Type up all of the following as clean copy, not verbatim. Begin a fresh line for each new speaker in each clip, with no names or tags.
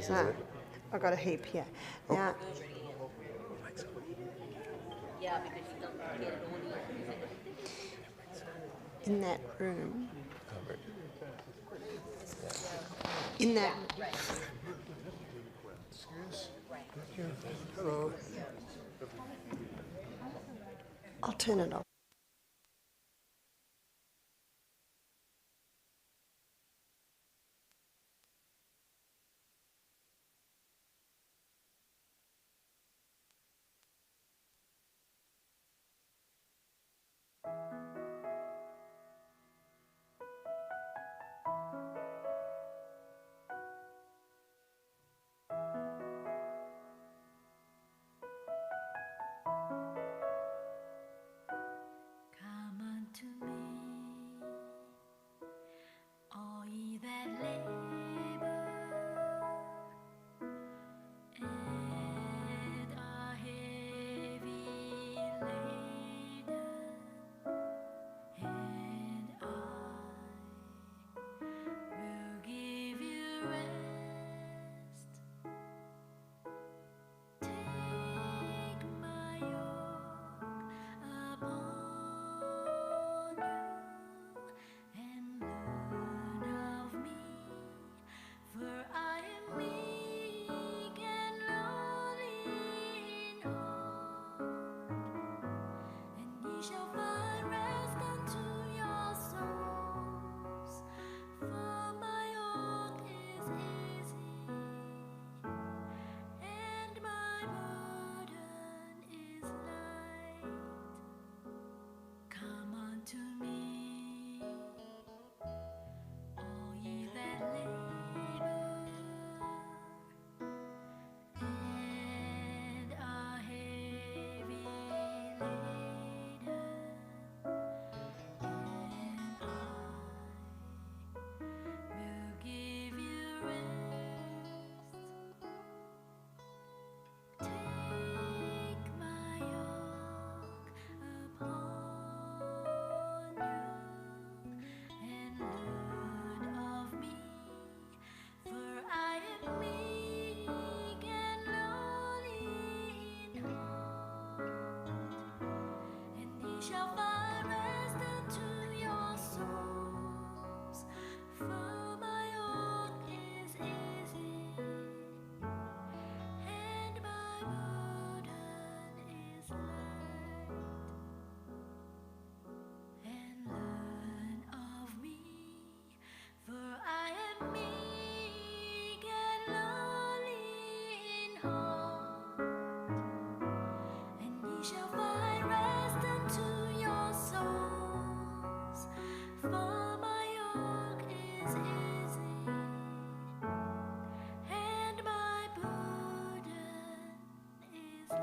So I've got a heap here. Now, in that room, in that, I'll turn it off.
Come unto me, all ye that labor and are heavy laden, and I will give you rest. Take my yoke upon you and learn of me, for I am meek and lowly in heart, and ye shall find rest unto your souls. For my yoke is easy and my burden is light. Come unto me, all ye that labor and are heavy laden, and I will give you rest. Take my yoke upon you and learn of me, for I am meek and lowly in heart, and ye shall find rest unto your souls. For my yoke is easy and my burden is light. And learn of me, for I am meek and lowly in heart, and ye shall find rest unto your souls. For my yoke is easy and my burden is light.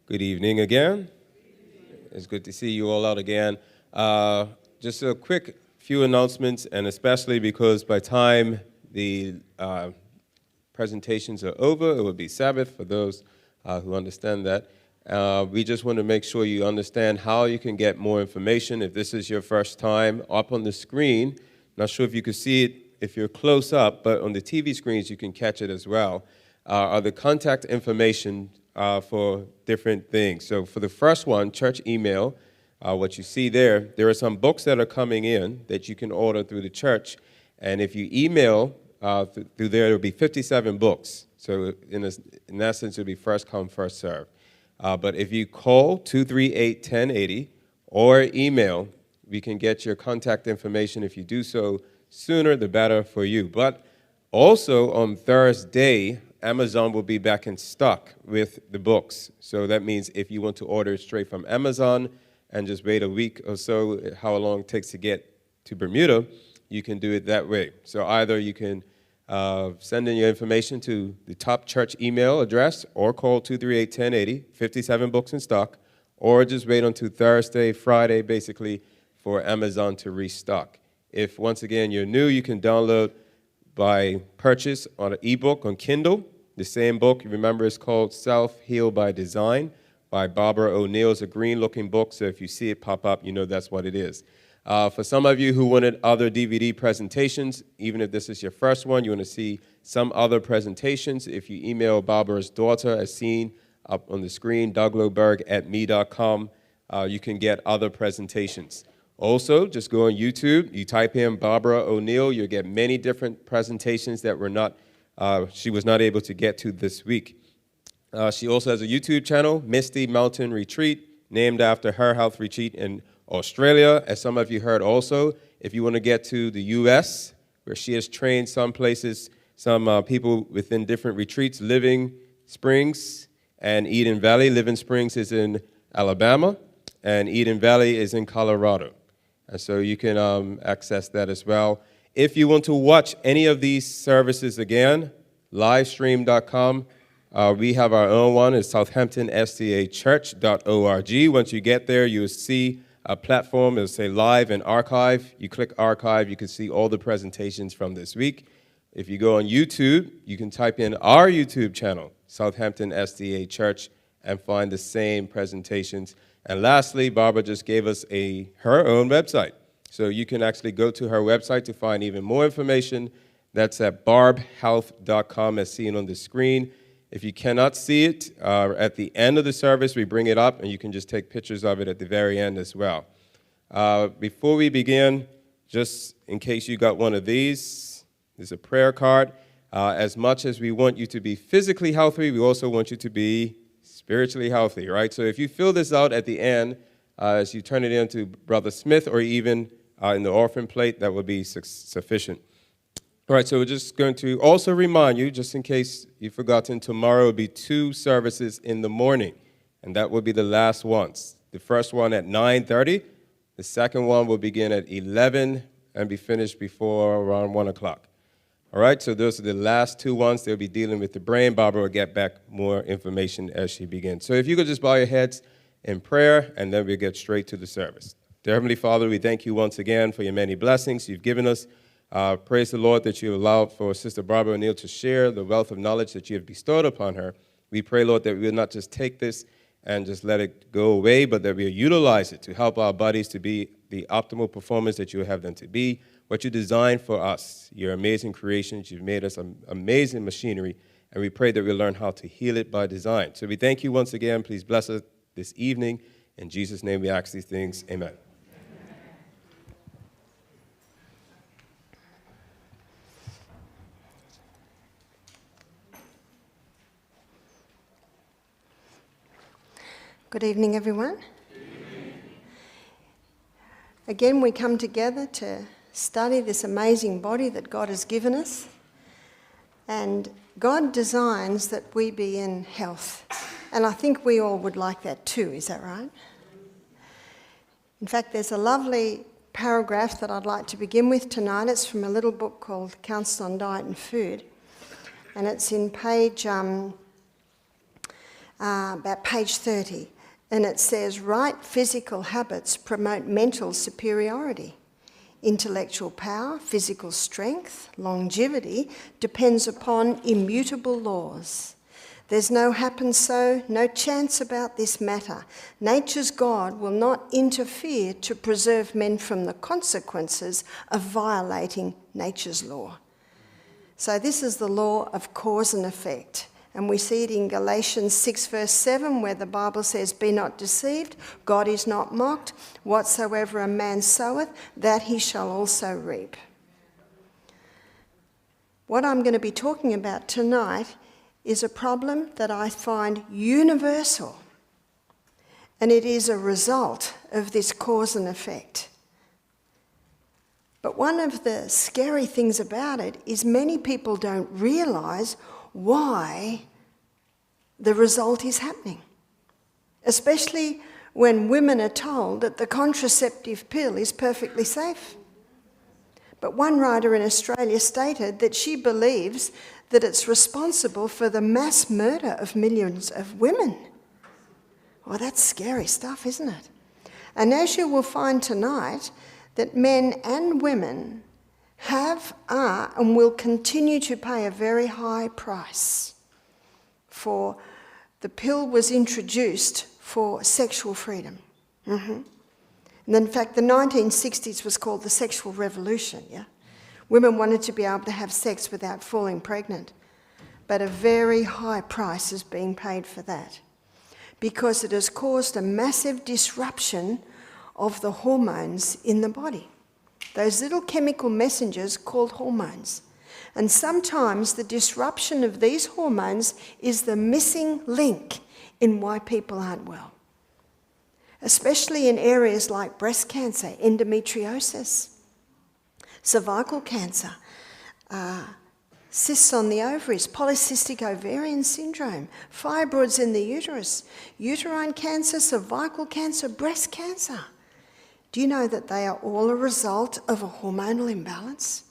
Good evening again. It's good to see you all out again. Just a quick few announcements, and especially because by time the presentations are over, it will be Sabbath for those who understand that. We just want to make sure you understand how you can get more information. If this is your first time, up on the screen, not sure if you can see it if you're close up, but on the TV screens you can catch it as well, are the contact information for different things. So for the first one, church email, what you see there are some books that are coming in that you can order through the church. And if you email through there, it'll be 57 books. So in essence, it'll be first come, first serve. But if you call 238-1080 or email, we can get your contact information. If you do so sooner, the better for you. But also on Thursday, Amazon will be back in stock with the books. So that means if you want to order it straight from Amazon and just wait a week or so, how long it takes to get to Bermuda, you can do it that way. So either you can send in your information to the top church email address or call 238-1080, 57 books in stock, or just wait until Thursday, Friday, basically, for Amazon to restock. If, once again, you're new, you can download by purchase on an ebook on Kindle. The same book, you remember, is called Self-Heal by Design by Barbara O'Neill. It's a green-looking book, so if you see it pop up, you know that's what it is. For some of you who wanted other DVD presentations, even if this is your first one, you want to see some other presentations, if you email Barbara's daughter, as seen up on the screen, dougloberg@me.com, you can get other presentations. Also, just go on YouTube, you type in Barbara O'Neill, you'll get many different presentations that she was not able to get to this week. She also has a YouTube channel, Misty Mountain Retreat, named after her health retreat in Australia, as some of you heard also. If you want to get to the U.S., where she has trained some places, some people within different retreats, Living Springs and Eden Valley. Living Springs is in Alabama, and Eden Valley is in Colorado. And so you can access that as well. If you want to watch any of these services again, livestream.com. We have our own one. It's southamptonstachurch.org. Once you get there, you'll see a platform. It'll say Live and Archive. You click Archive, you can see all the presentations from this week. If you go on YouTube, you can type in our YouTube channel, Southampton SDA Church, and find the same presentations. And lastly, Barbara just gave us her own website. So you can actually go to her website to find even more information. That's at barbhealth.com, as seen on the screen. If you cannot see it, at the end of the service, we bring it up, and you can just take pictures of it at the very end as well. Before we begin, just in case you got one of these, there's a prayer card. As much as we want you to be physically healthy, we also want you to be spiritually healthy, right? So if you fill this out at the end, as you turn it in to Brother Smith, or even in the orphan plate, that would be sufficient. All right, so we're just going to also remind you, just in case you've forgotten, tomorrow will be 2 services in the morning, and that will be the last ones. The first one at 9:30. The second one will begin at 11 and be finished before around 1 o'clock. All right, so those are the last 2 ones. They'll be dealing with the brain. Barbara will get back more information as she begins. So if you could just bow your heads in prayer, and then we'll get straight to the service. Dear Heavenly Father, we thank you once again for your many blessings you've given us. Praise the Lord that you allowed for Sister Barbara O'Neill to share the wealth of knowledge that you have bestowed upon her. We pray, Lord, that we will not just take this and just let it go away, but that we will utilize it to help our bodies to be the optimal performance that you have them to be, what you designed for us, your amazing creations. You've made us amazing machinery, and we pray that we'll learn how to heal it by design. So we thank you once again. Please bless us this evening. In Jesus' name we ask these things. Amen.
Good evening, everyone. Again, we come together to study this amazing body that God has given us. And God designs that we be in health. And I think we all would like that too, is that right? In fact, there's a lovely paragraph that I'd like to begin with tonight. It's from a little book called Counsel on Diet and Food. And it's in about page 30. And it says, right physical habits promote mental superiority. Intellectual power, physical strength, longevity depends upon immutable laws. There's no happen so, no chance about this matter. Nature's God will not interfere to preserve men from the consequences of violating nature's law. So this is the law of cause and effect. And we see it in Galatians 6 verse 7, where the Bible says, be not deceived, God is not mocked. Whatsoever a man soweth, that he shall also reap. What I'm going to be talking about tonight is a problem that I find universal. And it is a result of this cause and effect. But one of the scary things about it is many people don't realise why the result is happening, especially when women are told that the contraceptive pill is perfectly safe. But one writer in Australia stated that she believes that it's responsible for the mass murder of millions of women. Well, that's scary stuff, isn't it? And as you will find tonight, that men and women have, are, and will continue to pay a very high price for the pill was introduced for sexual freedom. And in fact, the 1960s was called the sexual revolution, yeah? Women wanted to be able to have sex without falling pregnant. But a very high price is being paid for that because it has caused a massive disruption of the hormones in the body. Those little chemical messengers called hormones. And sometimes the disruption of these hormones is the missing link in why people aren't well. Especially in areas like breast cancer, endometriosis, cervical cancer, cysts on the ovaries, polycystic ovarian syndrome, fibroids in the uterus, uterine cancer, cervical cancer, breast cancer. Do you know that they are all a result of a hormonal imbalance?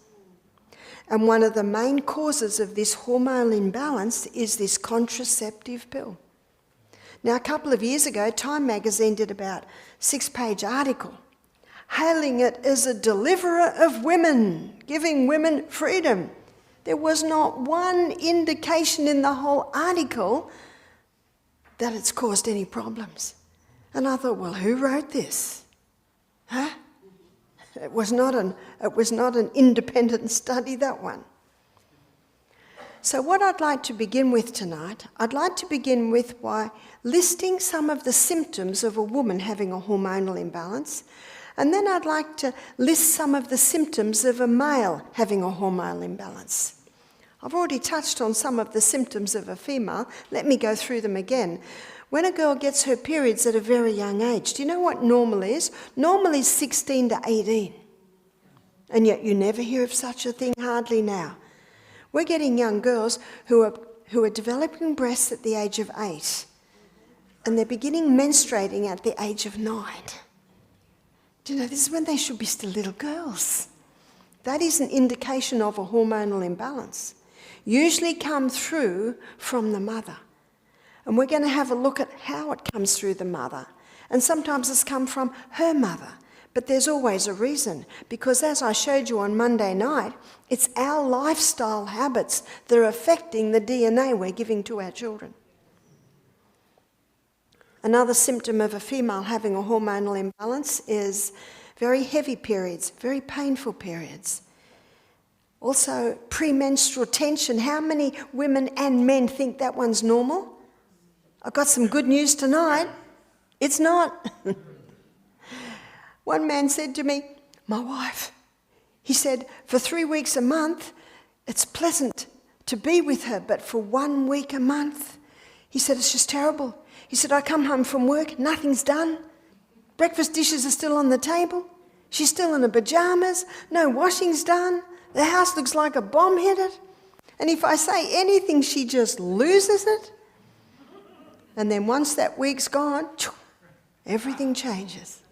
And one of the main causes of this hormonal imbalance is this contraceptive pill. Now, a couple of years ago, Time magazine did about a 6-page article hailing it as a deliverer of women, giving women freedom. There was not one indication in the whole article that it's caused any problems. And I thought, well, who wrote this? Huh? It was not an independent study, that one. So what I'd like to begin with tonight, I'd like to begin with by listing some of the symptoms of a woman having a hormonal imbalance, and then I'd like to list some of the symptoms of a male having a hormonal imbalance. I've already touched on some of the symptoms of a female. Let me go through them again. When a girl gets her periods at a very young age, do you know what normal is? Normal is 16 to 18. And yet you never hear of such a thing hardly now. We're getting young girls who are developing breasts at the age of 8. And they're beginning menstruating at the age of 9. Do you know, this is when they should be still little girls. That is an indication of a hormonal imbalance. Usually come through from the mother. And we're going to have a look at how it comes through the mother. And sometimes it's come from her mother. But there's always a reason, because as I showed you on Monday night, it's our lifestyle habits that are affecting the DNA we're giving to our children. Another symptom of a female having a hormonal imbalance is very heavy periods, very painful periods. Also, premenstrual tension. How many women and men think that one's normal? I've got some good news tonight. It's not. One man said to me, my wife, he said, for 3 weeks a month, it's pleasant to be with her, but for 1 week a month, he said, it's just terrible. He said, I come home from work, nothing's done. Breakfast dishes are still on the table. She's still in her pajamas. No washing's done. The house looks like a bomb hit it. And if I say anything, she just loses it. And then once that week's gone, everything changes.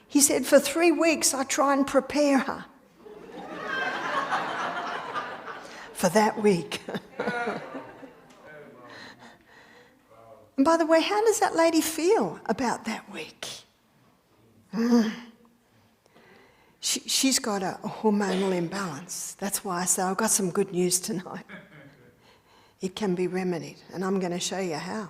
He said, for 3 weeks, I try and prepare her for that week. And by the way, how does that lady feel about that week? She's got a hormonal imbalance. That's why I say I've got some good news tonight. It can be remedied, and I'm going to show you how.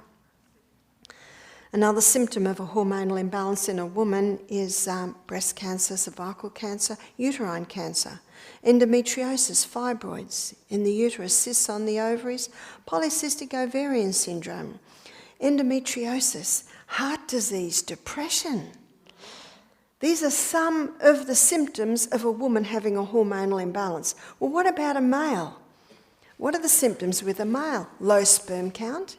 Another symptom of a hormonal imbalance in a woman is breast cancer, cervical cancer, uterine cancer, endometriosis, fibroids in the uterus, cysts on the ovaries, polycystic ovarian syndrome, endometriosis, heart disease, depression. These are some of the symptoms of a woman having a hormonal imbalance. Well, what about a male? What are the symptoms with a male? Low sperm count,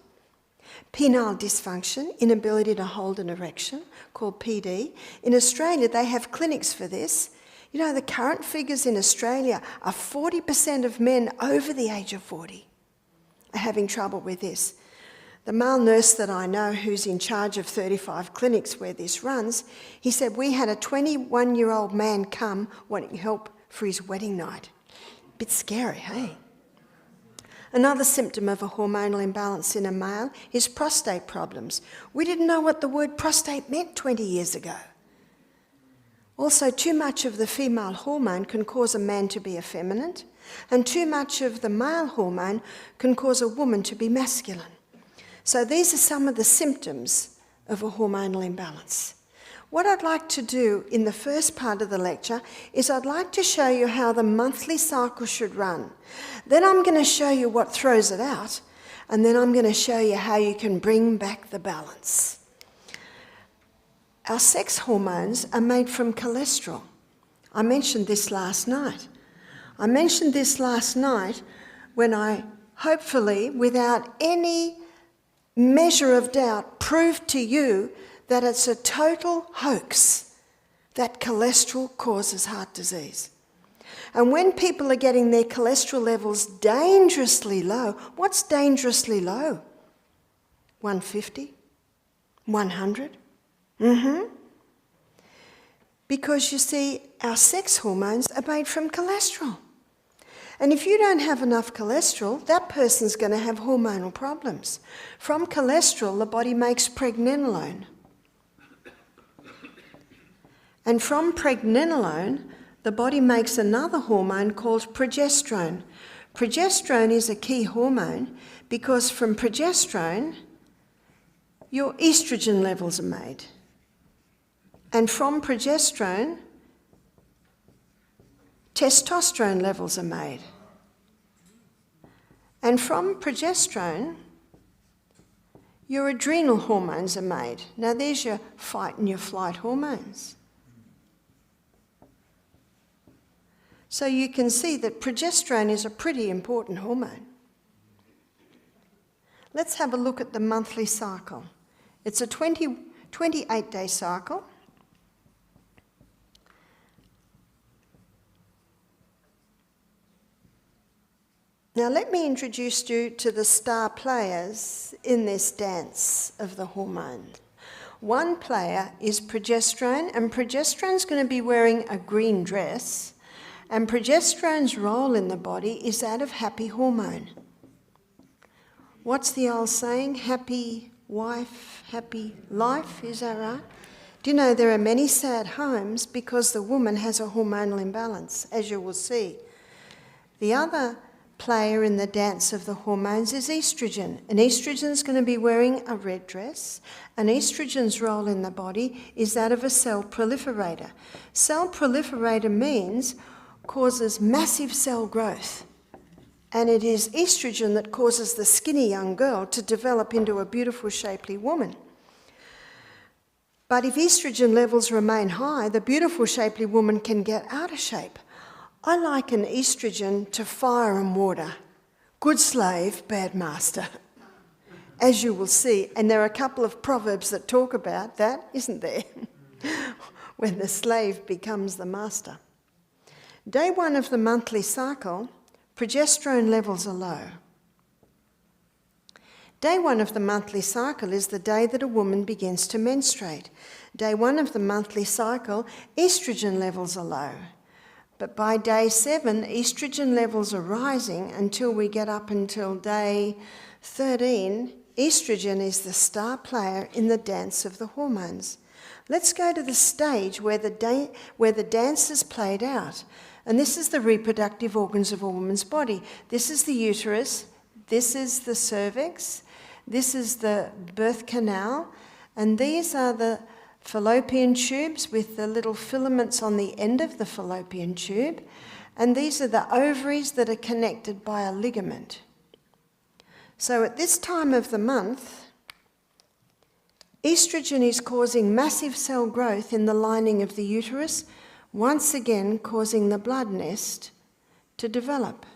penile dysfunction, inability to hold an erection, called PD. In Australia, they have clinics for this. You know, the current figures in Australia are 40% of men over the age of 40 are having trouble with this. The male nurse that I know, who's in charge of 35 clinics where this runs, he said, we had a 21-year-old man come wanting help for his wedding night. Bit scary, hey? Another symptom of a hormonal imbalance in a male is prostate problems. We didn't know what the word prostate meant 20 years ago. Also, too much of the female hormone can cause a man to be effeminate, and too much of the male hormone can cause a woman to be masculine. So these are some of the symptoms of a hormonal imbalance. What I'd like to do in the first part of the lecture is I'd like to show you how the monthly cycle should run. Then I'm going to show you what throws it out, and then I'm going to show you how you can bring back the balance. Our sex hormones are made from cholesterol. I mentioned this last night. I mentioned this last night when I, hopefully, without any measure of doubt, proved to you that it's a total hoax that cholesterol causes heart disease. And when people are getting their cholesterol levels dangerously low, what's dangerously low? 150? 100? Because you see, our sex hormones are made from cholesterol. And if you don't have enough cholesterol, that person's going to have hormonal problems. From cholesterol, the body makes pregnenolone. And from pregnenolone, the body makes another hormone called progesterone. Progesterone is a key hormone because from progesterone, your estrogen levels are made. And from progesterone, testosterone levels are made. And from progesterone, your adrenal hormones are made. Now there's your fight and your flight hormones. So you can see that progesterone is a pretty important hormone. Let's have a look at the monthly cycle. It's a 28-day cycle. Now let me introduce you to the star players in this dance of the hormones. One player is progesterone, and progesterone's going to be wearing a green dress, and progesterone's role in the body is that of happy hormone. What's the old saying? Happy wife, happy life, is that right? Do you know there are many sad homes because the woman has a hormonal imbalance, as you will see. The other player in the dance of the hormones is estrogen. And estrogen's going to be wearing a red dress. And estrogen's role in the body is that of a cell proliferator. Cell proliferator means causes massive cell growth. And it is estrogen that causes the skinny young girl to develop into a beautiful, shapely woman. But if estrogen levels remain high, the beautiful, shapely woman can get out of shape. I liken estrogen to fire and water. Good slave, bad master. As you will see, and there are a couple of proverbs that talk about that, isn't there? When the slave becomes the master. Day 1 of the monthly cycle, progesterone levels are low. Day 1 of the monthly cycle is the day that a woman begins to menstruate. Day 1 of the monthly cycle, estrogen levels are low. But by day 7, estrogen levels are rising until we get up until day 13. Estrogen is the star player in the dance of the hormones. Let's go to the stage where the dance is played out. And this is the reproductive organs of a woman's body. This is the uterus, this is the cervix, this is the birth canal, and these are the fallopian tubes with the little filaments on the end of the fallopian tube, and these are the ovaries that are connected by a ligament. So at this time of the month, estrogen is causing massive cell growth in the lining of the uterus, once again causing the blood nest to develop.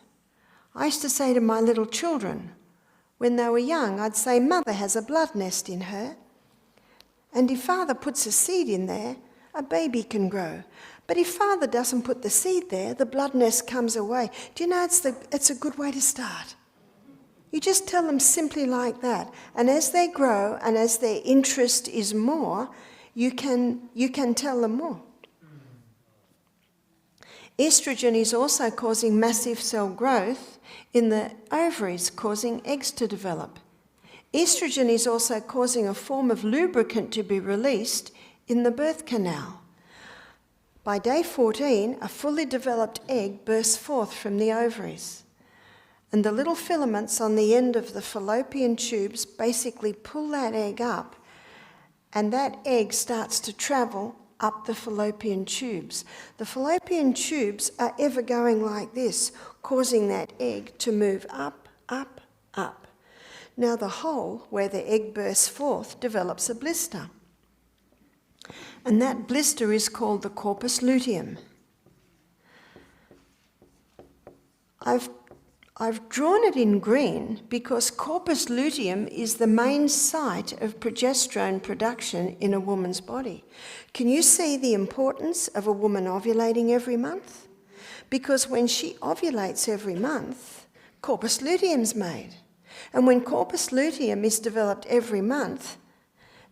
I used to say to my little children, when they were young, I'd say, Mother has a blood nest in her. And if Father puts a seed in there, a baby can grow. But if Father doesn't put the seed there, the blood nest comes away. Do you know it's a good way to start? You just tell them simply like that. And as they grow and as their interest is more, you can tell them more. Estrogen is also causing massive cell growth in the ovaries, causing eggs to develop. Estrogen is also causing a form of lubricant to be released in the birth canal. By day 14, a fully developed egg bursts forth from the ovaries. And the little filaments on the end of the fallopian tubes basically pull that egg up, and that egg starts to travel up the fallopian tubes. The fallopian tubes are ever going like this, causing that egg to move up, up, up. Now the hole where the egg bursts forth develops a blister. And that blister is called the corpus luteum. I've drawn it in green because corpus luteum is the main site of progesterone production in a woman's body. Can you see the importance of a woman ovulating every month? Because when she ovulates every month, corpus luteum's made. And when corpus luteum is developed every month,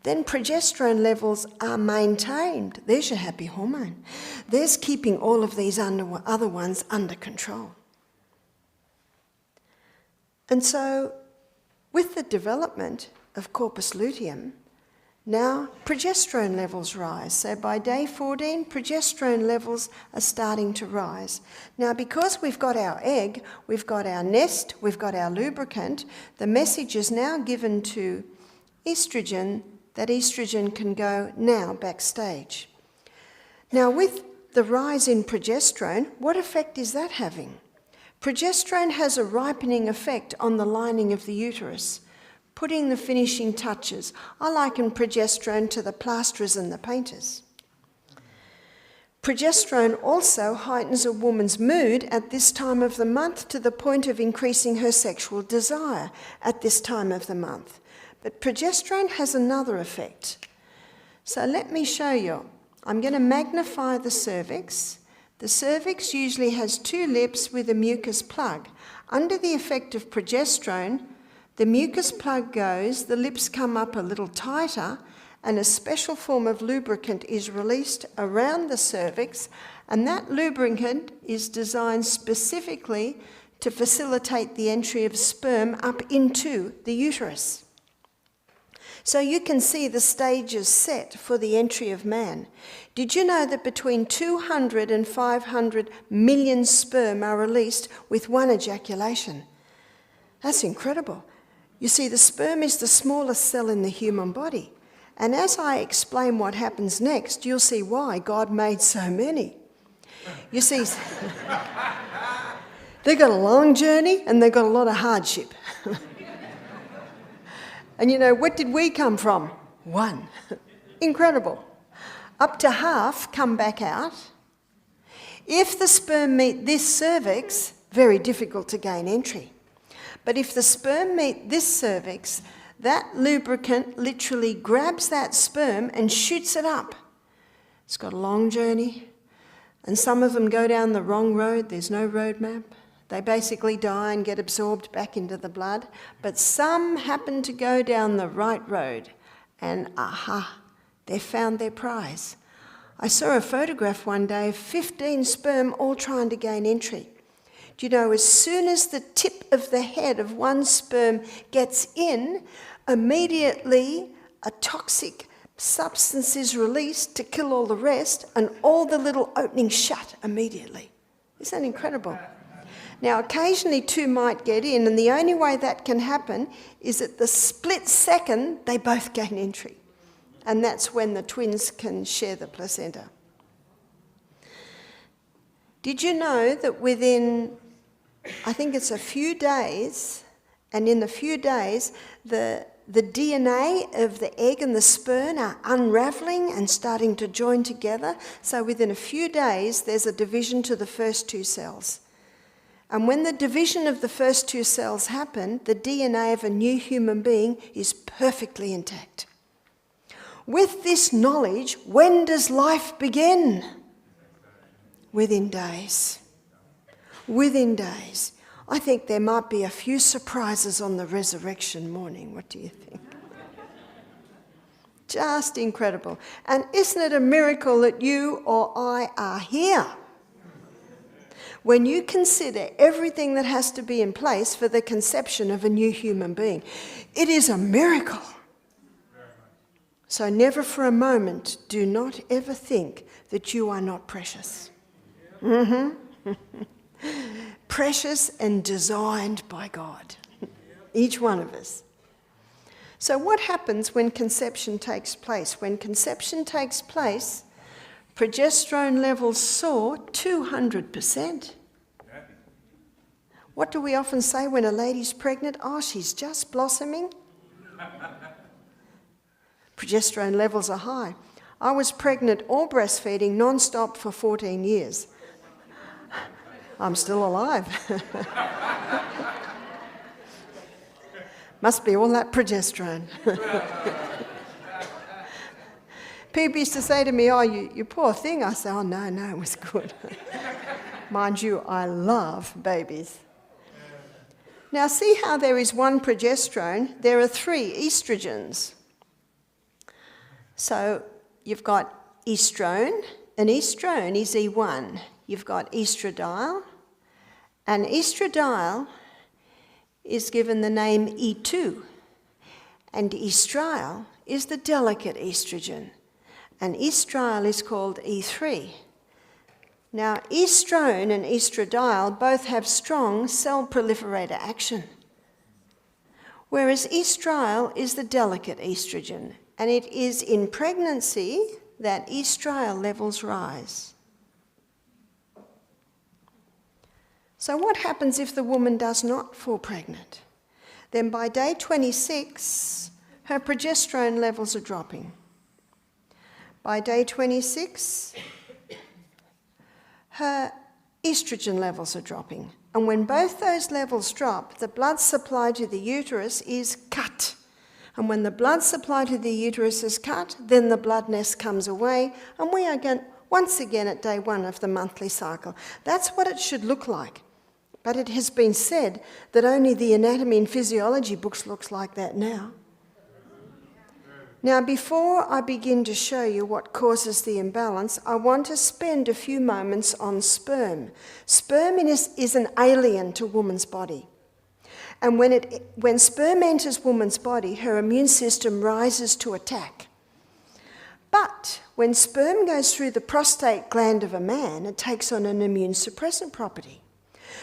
then progesterone levels are maintained. There's your happy hormone. There's keeping all of these other ones under control. And so, with the development of corpus luteum, now progesterone levels rise. So by day 14, progesterone levels are starting to rise. Now, because we've got our egg, we've got our nest, we've got our lubricant, the message is now given to estrogen that estrogen can go now backstage. Now, with the rise in progesterone, what effect is that having? Progesterone has a ripening effect on the lining of the uterus, putting the finishing touches. I liken progesterone to the plasterers and the painters. Progesterone also heightens a woman's mood at this time of the month to the point of increasing her sexual desire at this time of the month. But progesterone has another effect. So let me show you. I'm going to magnify the cervix. The cervix usually has two lips with a mucus plug. Under the effect of progesterone, the mucus plug goes, the lips come up a little tighter, and a special form of lubricant is released around the cervix, and that lubricant is designed specifically to facilitate the entry of sperm up into the uterus. So you can see the stages set for the entry of man. Did you know that between 200 and 500 million sperm are released with one ejaculation? That's incredible. You see, the sperm is the smallest cell in the human body. And as I explain what happens next, you'll see why God made so many. You see, they've got a long journey and they've got a lot of hardship. And you know, what did we come from? One. Incredible. Up to half come back out. If the sperm meet this cervix, very difficult to gain entry. But if the sperm meet this cervix, that lubricant literally grabs that sperm and shoots it up. It's got a long journey, and some of them go down the wrong road. There's no road map. They basically die and get absorbed back into the blood. But some happen to go down the right road, and aha, they found their prize. I saw a photograph one day of 15 sperm all trying to gain entry. Do you know, as soon as the tip of the head of one sperm gets in, immediately a toxic substance is released to kill all the rest, and all the little openings shut immediately. Isn't that incredible? Now, occasionally two might get in, and the only way that can happen is at the split second they both gain entry. And that's when the twins can share the placenta. Did you know that within, I think it's a few days, and in a few days, the DNA of the egg and the sperm are unravelling and starting to join together. So within a few days, there's a division to the first two cells. And when the division of the first two cells happen, the DNA of a new human being is perfectly intact. With this knowledge, when does life begin? Within days. Within days. I think there might be a few surprises on the resurrection morning. What do you think? Just incredible. And isn't it a miracle that you or I are here? When you consider everything that has to be in place for the conception of a new human being, it is a miracle. So never for a moment do not ever think that you are not precious. Precious and designed by God, each one of us. So what happens when conception takes place? When conception takes place, progesterone levels soar 200%. What do we often say when a lady's pregnant? Oh, she's just blossoming. Progesterone levels are high. I was pregnant or breastfeeding non-stop for 14 years. I'm still alive. Must be all that progesterone. People used to say to me, oh, you poor thing. I say, oh, no, it was good. Mind you, I love babies. Now, see how there is one progesterone? There are 3 estrogens. So you've got estrone, and estrone is E1. You've got estradiol, and estradiol is given the name E2, and estriol is the delicate estrogen, and estriol is called E3. Now, estrone and estradiol both have strong cell proliferator action, whereas estriol is the delicate estrogen, and it is in pregnancy that estriol levels rise. So what happens if the woman does not fall pregnant? Then by day 26, her progesterone levels are dropping. By day 26, her estrogen levels are dropping. And when both those levels drop, the blood supply to the uterus is cut. And when the blood supply to the uterus is cut, then the blood nest comes away, and we are once again at day 1 of the monthly cycle. That's what it should look like. But it has been said that only the anatomy and physiology books looks like that now. Now, before I begin to show you what causes the imbalance, I want to spend a few moments on sperm. Sperm is an alien to woman's body. And when sperm enters woman's body, her immune system rises to attack. But when sperm goes through the prostate gland of a man, it takes on an immune suppressant property.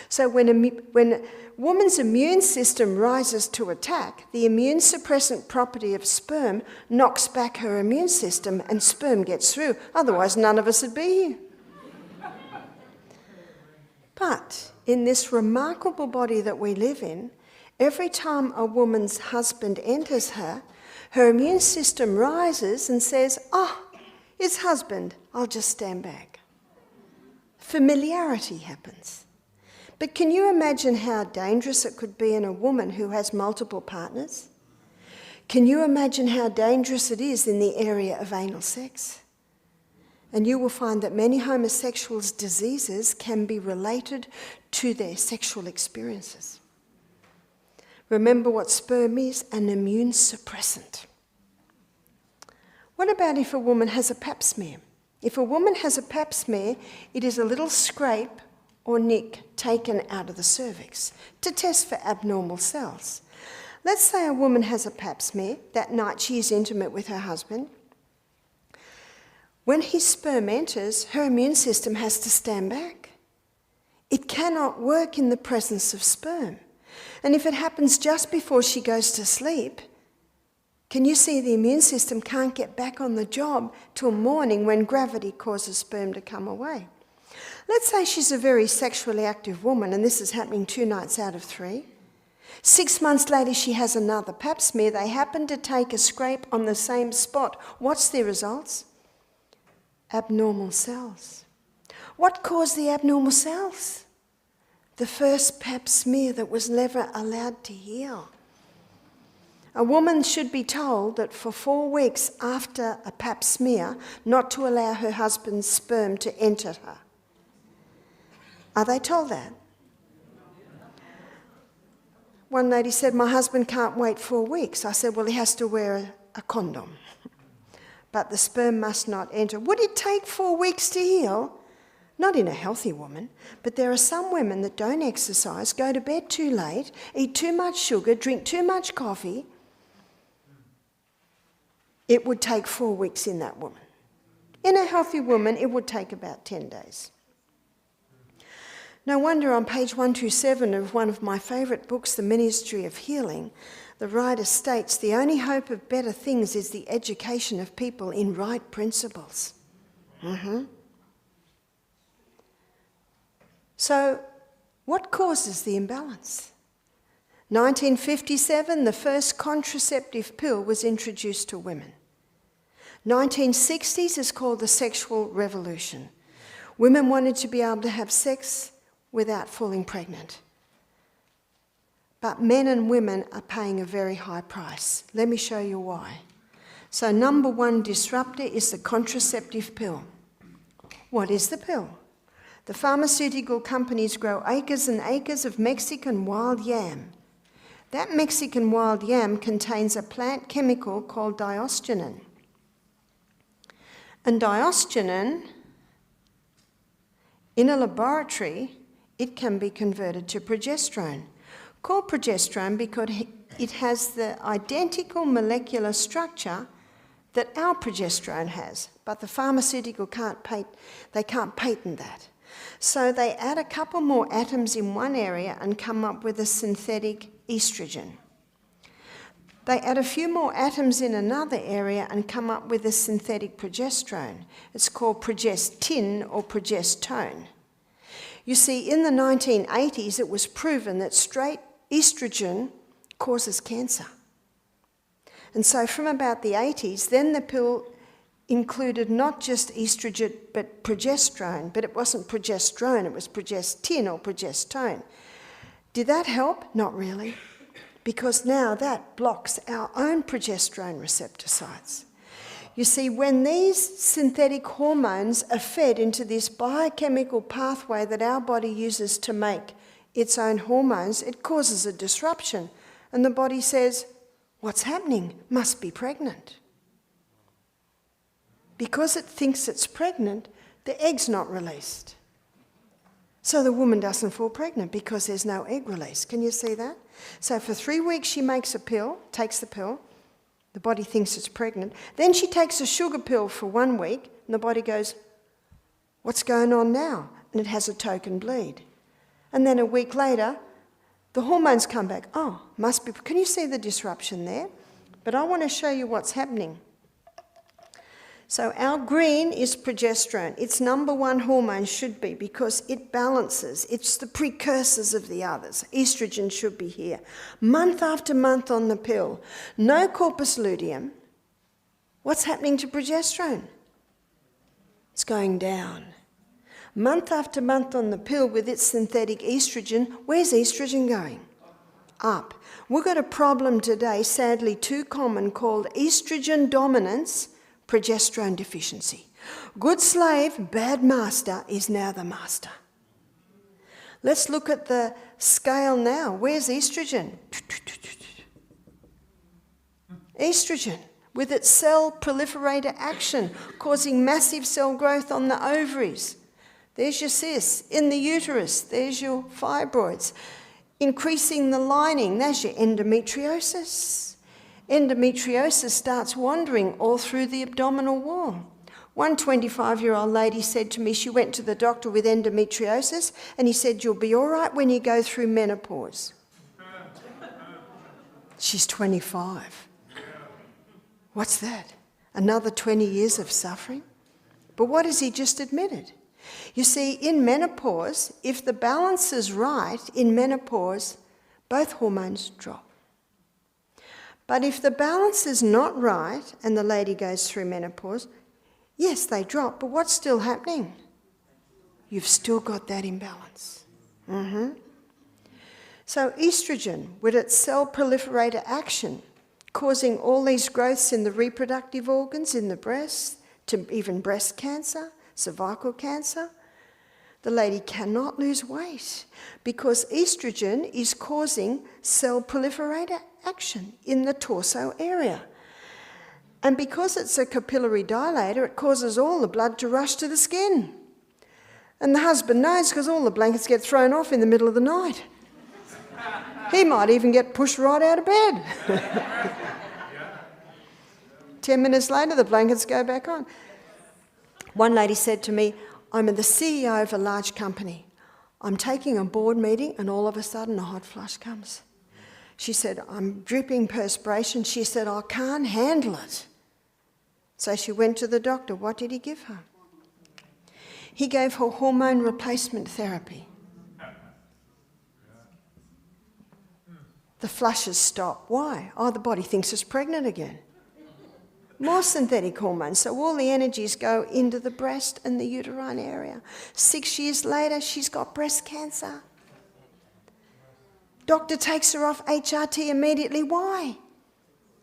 So when a woman's immune system rises to attack, the immune suppressant property of sperm knocks back her immune system and sperm gets through. Otherwise, none of us would be here. But in this remarkable body that we live in, every time a woman's husband enters her, her immune system rises and says, oh, it's husband, I'll just stand back. Familiarity happens. But can you imagine how dangerous it could be in a woman who has multiple partners? Can you imagine how dangerous it is in the area of anal sex? And you will find that many homosexuals' diseases can be related to their sexual experiences. Remember what sperm is, an immune suppressant. What about if a woman has a pap smear? If a woman has a pap smear, it is a little scrape or nick taken out of the cervix to test for abnormal cells. Let's say a woman has a pap smear. That night she is intimate with her husband. When his sperm enters, her immune system has to stand back. It cannot work in the presence of sperm. And if it happens just before she goes to sleep, can you see the immune system can't get back on the job till morning when gravity causes sperm to come away? Let's say she's a very sexually active woman and this is happening 2 nights out of 3. 6 months later she has another pap smear. They happen to take a scrape on the same spot. What's the results? Abnormal cells. What caused the abnormal cells? The first pap smear that was never allowed to heal. A woman should be told that for 4 weeks after a pap smear not to allow her husband's sperm to enter her. Are they told that? One lady said, my husband can't wait 4 weeks. I said, well, he has to wear a condom. But the sperm must not enter. Would it take 4 weeks to heal? Not in a healthy woman, but there are some women that don't exercise, go to bed too late, eat too much sugar, drink too much coffee. It would take 4 weeks in that woman. In a healthy woman, it would take about 10 days. No wonder on page 127 of one of my favourite books, The Ministry of Healing, the writer states, the only hope of better things is the education of people in right principles. So, what causes the imbalance? 1957, the first contraceptive pill was introduced to women. 1960s is called the sexual revolution. Women wanted to be able to have sex without falling pregnant. But men and women are paying a very high price. Let me show you why. So number one disruptor is the contraceptive pill. What is the pill? The pharmaceutical companies grow acres and acres of Mexican wild yam. That Mexican wild yam contains a plant chemical called diosgenin. And diosgenin, in a laboratory, it can be converted to progesterone. Called progesterone because it has the identical molecular structure that our progesterone has, but the pharmaceutical can't patent that. So they add a couple more atoms in one area and come up with a synthetic estrogen. They add a few more atoms in another area and come up with a synthetic progesterone. It's called progestin or progestone. You see, in the 1980s, it was proven that straight estrogen causes cancer. And so from about the 80s, then the pill included not just estrogen but progesterone, but it wasn't progesterone, it was progestin or progestone. Did that help? Not really, because now that blocks our own progesterone receptor sites. You see, when these synthetic hormones are fed into this biochemical pathway that our body uses to make its own hormones, it causes a disruption. And the body says, what's happening? Must be pregnant. Because it thinks it's pregnant, the egg's not released. So the woman doesn't fall pregnant because there's no egg release. Can you see that? So for 3 weeks she makes a pill, takes the pill, the body thinks it's pregnant. Then she takes a sugar pill for 1 week and the body goes, what's going on now? And it has a token bleed. And then a week later, the hormones come back. Oh, must be. Can you see the disruption there? But I want to show you what's happening. So our green is progesterone. Its number one hormone should be because it balances. It's the precursors of the others. Estrogen should be here. Month after month on the pill. No corpus luteum. What's happening to progesterone? It's going down. Month after month on the pill with its synthetic estrogen, where's estrogen going? Up. We've got a problem today, sadly too common, called estrogen dominance, progesterone deficiency. Good slave, bad master is now the master. Let's look at the scale now. Where's estrogen? Estrogen, with its cell proliferator action, causing massive cell growth on the ovaries. There's your cysts. In the uterus, there's your fibroids. Increasing the lining, there's your endometriosis. Endometriosis starts wandering all through the abdominal wall. One 25-year-old lady said to me she went to the doctor with endometriosis and he said, you'll be all right when you go through menopause. She's 25. What's that? Another 20 years of suffering? But what has he just admitted? You see, in menopause, if the balance is right, in menopause, both hormones drop. But if the balance is not right and the lady goes through menopause, yes, they drop, but what's still happening? You've still got that imbalance. So estrogen, with its cell proliferator action, causing all these growths in the reproductive organs, in the breast, to even breast cancer, cervical cancer. The lady cannot lose weight because estrogen is causing cell proliferator action in the torso area. And because it's a capillary dilator, it causes all the blood to rush to the skin. And the husband knows because all the blankets get thrown off in the middle of the night. He might even get pushed right out of bed. 10 minutes later, the blankets go back on. One lady said to me, I'm the CEO of a large company. I'm taking a board meeting and all of a sudden a hot flush comes. She said, I'm dripping perspiration. She said, I can't handle it. So she went to the doctor. What did he give her? He gave her hormone replacement therapy. The flushes stop. Why? Oh, the body thinks it's pregnant again. More synthetic hormones. So all the energies go into the breast and the uterine area. 6 years later, she's got breast cancer. Doctor takes her off HRT immediately. Why?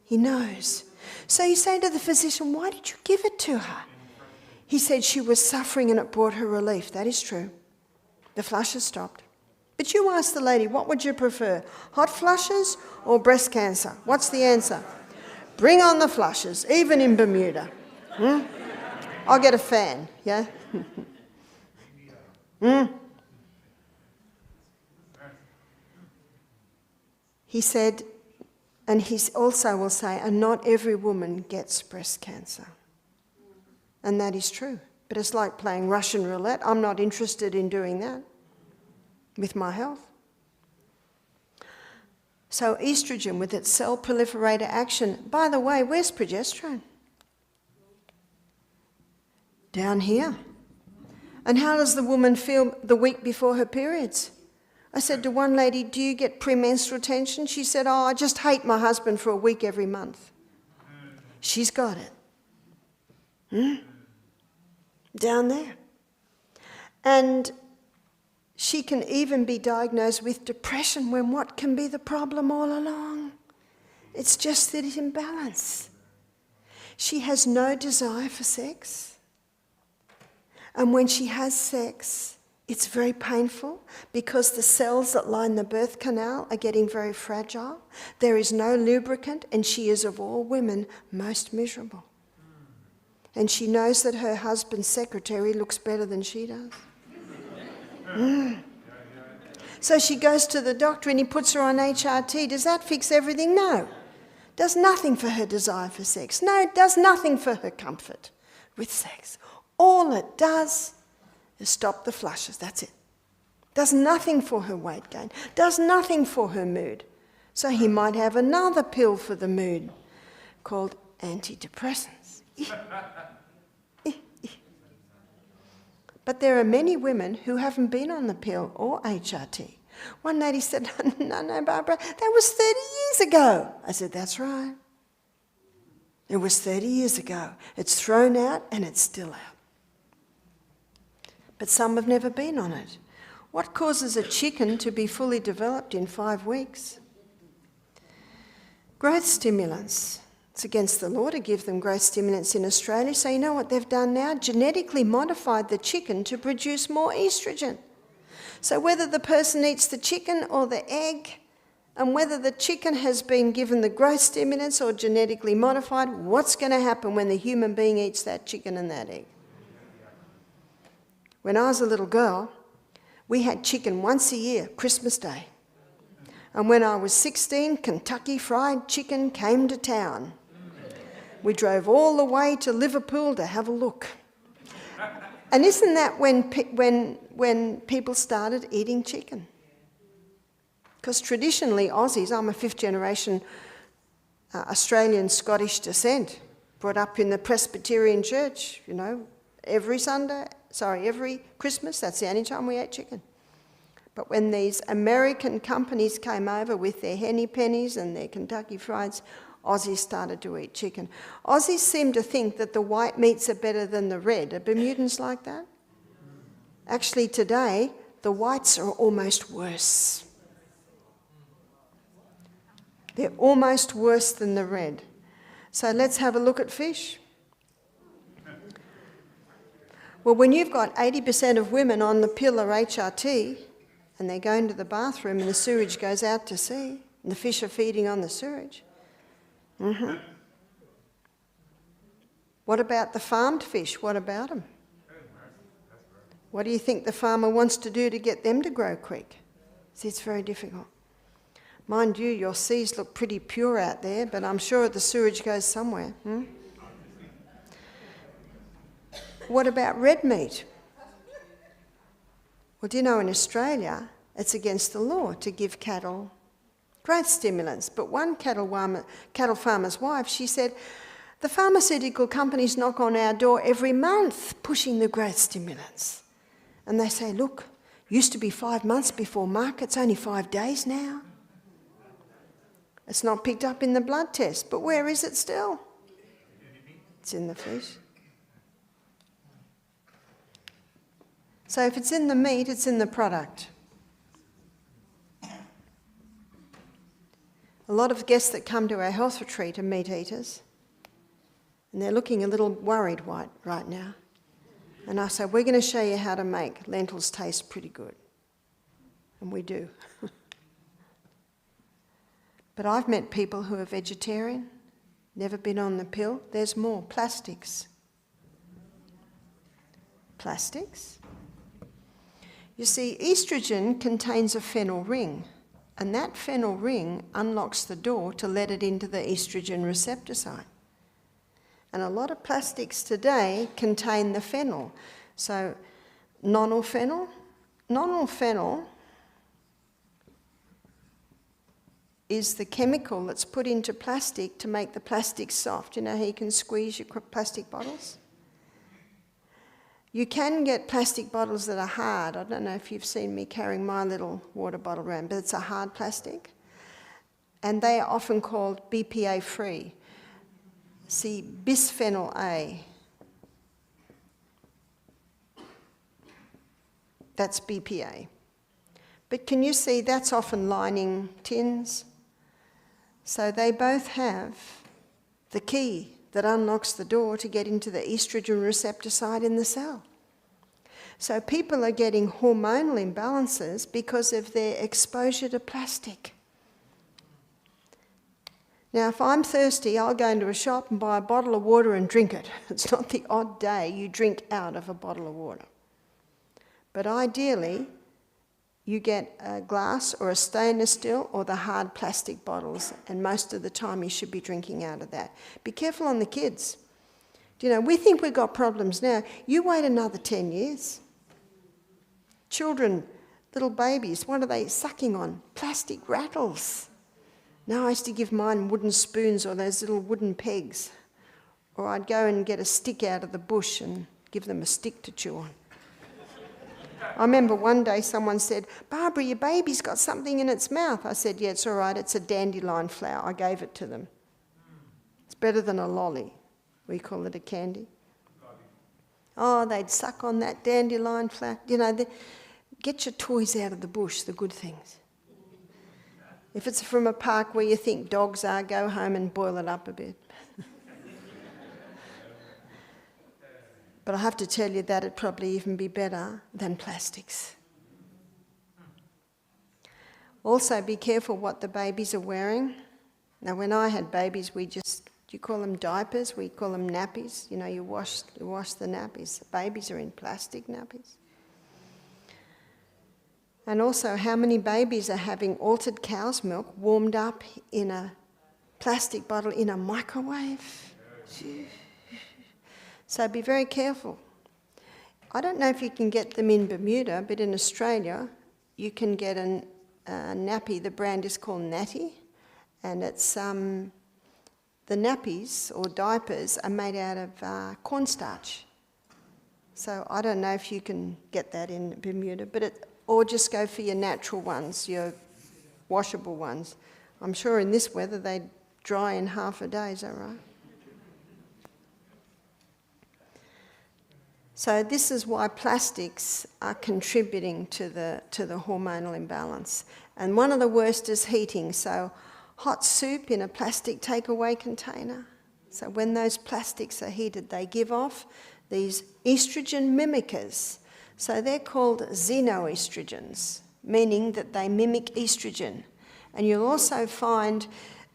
He knows. So you say to the physician, why did you give it to her? He said she was suffering and it brought her relief. That is true. The flushes stopped. But you ask the lady, what would you prefer? Hot flushes or breast cancer? What's the answer? Bring on the flushes, even in Bermuda. I'll get a fan, yeah? He said, and he also will say, and not every woman gets breast cancer. And that is true. But it's like playing Russian roulette. I'm not interested in doing that with my health. So estrogen, with its cell proliferator action, by the way, where's progesterone? Down here. And how does the woman feel the week before her periods? I said to one lady, do you get premenstrual tension? She said, oh, I just hate my husband for a week every month. She's got it. Down there. And she can even be diagnosed with depression when what can be the problem all along? It's just that it's imbalance. She has no desire for sex. And when she has sex, it's very painful because the cells that line the birth canal are getting very fragile. There is no lubricant, and she is, of all women, most miserable. And she knows that her husband's secretary looks better than she does. So she goes to the doctor and he puts her on HRT. Does that fix everything? No. Does nothing for her desire for sex. No, it does nothing for her comfort with sex. All it does is stop the flushes. That's it. Does nothing for her weight gain. Does nothing for her mood. So he might have another pill for the mood called antidepressants. But there are many women who haven't been on the pill or HRT. One lady said, no, Barbara, that was 30 years ago. I said, that's right. It was 30 years ago. It's thrown out and it's still out. But some have never been on it. What causes a chicken to be fully developed in 5 weeks? Growth stimulants. It's against the law to give them growth stimulants in Australia. So you know what they've done now? Genetically modified the chicken to produce more estrogen. So whether the person eats the chicken or the egg, and whether the chicken has been given the growth stimulants or genetically modified, what's going to happen when the human being eats that chicken and that egg? When I was a little girl, we had chicken once a year, Christmas Day. And when I was 16, Kentucky Fried Chicken came to town. We drove all the way to Liverpool to have a look. And isn't that when people started eating chicken? Because traditionally Aussies, I'm a 5th generation Australian Scottish descent, brought up in the Presbyterian church, you know, every Christmas, that's the only time we ate chicken. But when these American companies came over with their Henny Pennies and their Kentucky Frieds, Aussies started to eat chicken. Aussies seem to think that the white meats are better than the red. Are Bermudans like that? Actually, today, the whites are almost worse. They're almost worse than the red. So let's have a look at fish. Well, when you've got 80% of women on the pill or HRT and they're going to the bathroom and the sewage goes out to sea and the fish are feeding on the sewage. What about the farmed fish? What about them? What do you think the farmer wants to do to get them to grow quick? See, it's very difficult. Mind you, your seas look pretty pure out there, but I'm sure the sewage goes somewhere. What about red meat? Well, do you know in Australia, it's against the law to give cattle growth stimulants. But one cattle farmer's wife, she said, the pharmaceutical companies knock on our door every month pushing the growth stimulants. And they say, look, used to be 5 months before market, it's only 5 days now. It's not picked up in the blood test, but where is it still? It's in the fish. So if it's in the meat, it's in the product. A lot of guests that come to our health retreat are meat eaters, and they're looking a little worried right now. And I say, we're going to show you how to make lentils taste pretty good. And we do. But I've met people who are vegetarian, never been on the pill. There's more. Plastics. Plastics? You see, estrogen contains a phenyl ring, and that phenyl ring unlocks the door to let it into the estrogen receptor site. And a lot of plastics today contain the phenyl. So nonylphenol is the chemical that's put into plastic to make the plastic soft. You know how you can squeeze your plastic bottles? You can get plastic bottles that are hard. I don't know if you've seen me carrying my little water bottle around, but it's a hard plastic. And they are often called BPA free. See, bisphenol A. That's BPA. But can you see that's often lining tins? So they both have the key that unlocks the door to get into the estrogen receptor site in the cell. So people are getting hormonal imbalances because of their exposure to plastic. Now, if I'm thirsty, I'll go into a shop and buy a bottle of water and drink it. It's not the odd day you drink out of a bottle of water. But ideally, you get a glass or a stainless steel or the hard plastic bottles, and most of the time you should be drinking out of that. Be careful on the kids. You know, we think we've got problems now. You wait another 10 years. Children, little babies, what are they sucking on? Plastic rattles. No, I used to give mine wooden spoons or those little wooden pegs. Or I'd go and get a stick out of the bush and give them a stick to chew on. I remember one day someone said, Barbara, your baby's got something in its mouth. I said, yeah, it's all right, it's a dandelion flower. I gave it to them. It's better than a lolly. We call it a candy. Oh, they'd suck on that dandelion flower. You know, get your toys out of the bush, the good things. If it's from a park where you think dogs are, go home and boil it up a bit. But I have to tell you that'd probably even be better than plastics. Also, be careful what the babies are wearing. Now, when I had babies, you call them diapers, we call them nappies. You know, you wash the nappies. Babies are in plastic nappies. And also, how many babies are having altered cow's milk warmed up in a plastic bottle in a microwave? So be very careful. I don't know if you can get them in Bermuda, but in Australia, you can get a nappy. The brand is called Natty, and it's the nappies or diapers are made out of cornstarch. So I don't know if you can get that in Bermuda, or just go for your natural ones, your washable ones. I'm sure in this weather they'd dry in half a day, is that right? So this is why plastics are contributing to the hormonal imbalance. And one of the worst is heating. So hot soup in a plastic takeaway container. So when those plastics are heated, they give off these estrogen mimickers. So they're called xenoestrogens, meaning that they mimic estrogen. And you'll also find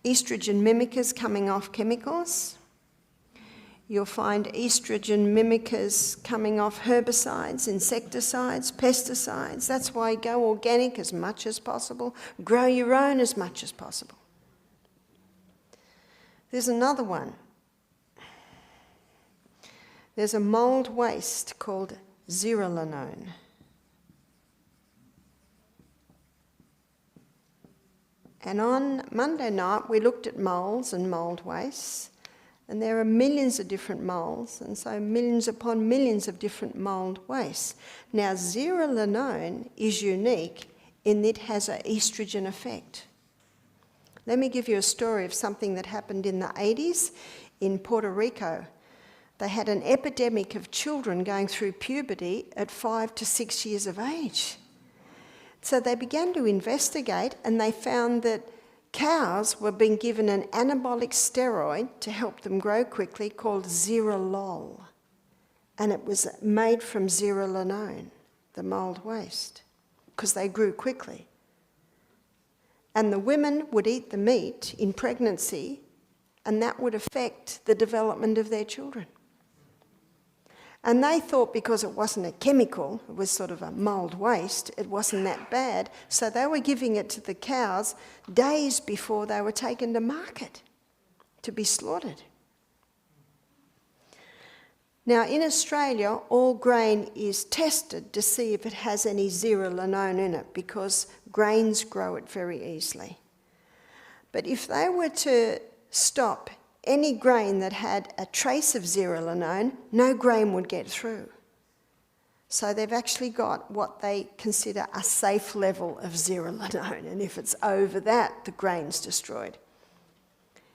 estrogen mimickers coming off chemicals. You'll find estrogen mimickers coming off herbicides, insecticides, pesticides. That's why go organic as much as possible. Grow your own as much as possible. There's another one. There's a mould waste called zearalenone. And on Monday night, we looked at moulds and mould wastes. And there are millions of different moulds, and so millions upon millions of different mould wastes. Now, zearalenone is unique in that it has an estrogen effect. Let me give you a story of something that happened in the 80s in Puerto Rico. They had an epidemic of children going through puberty at 5 to 6 years of age. So they began to investigate, and they found that cows were being given an anabolic steroid to help them grow quickly called Zearalol. And it was made from zearalenone, the mould waste, because they grew quickly. And the women would eat the meat in pregnancy, and that would affect the development of their children. And they thought because it wasn't a chemical, it was sort of a mould waste, it wasn't that bad, so they were giving it to the cows days before they were taken to market to be slaughtered. Now, in Australia, all grain is tested to see if it has any zearalenone in it, because grains grow it very easily. But if they were to stop any grain that had a trace of zearalenone, no grain would get through. So they've actually got what they consider a safe level of zearalenone, and if it's over that, the grain's destroyed.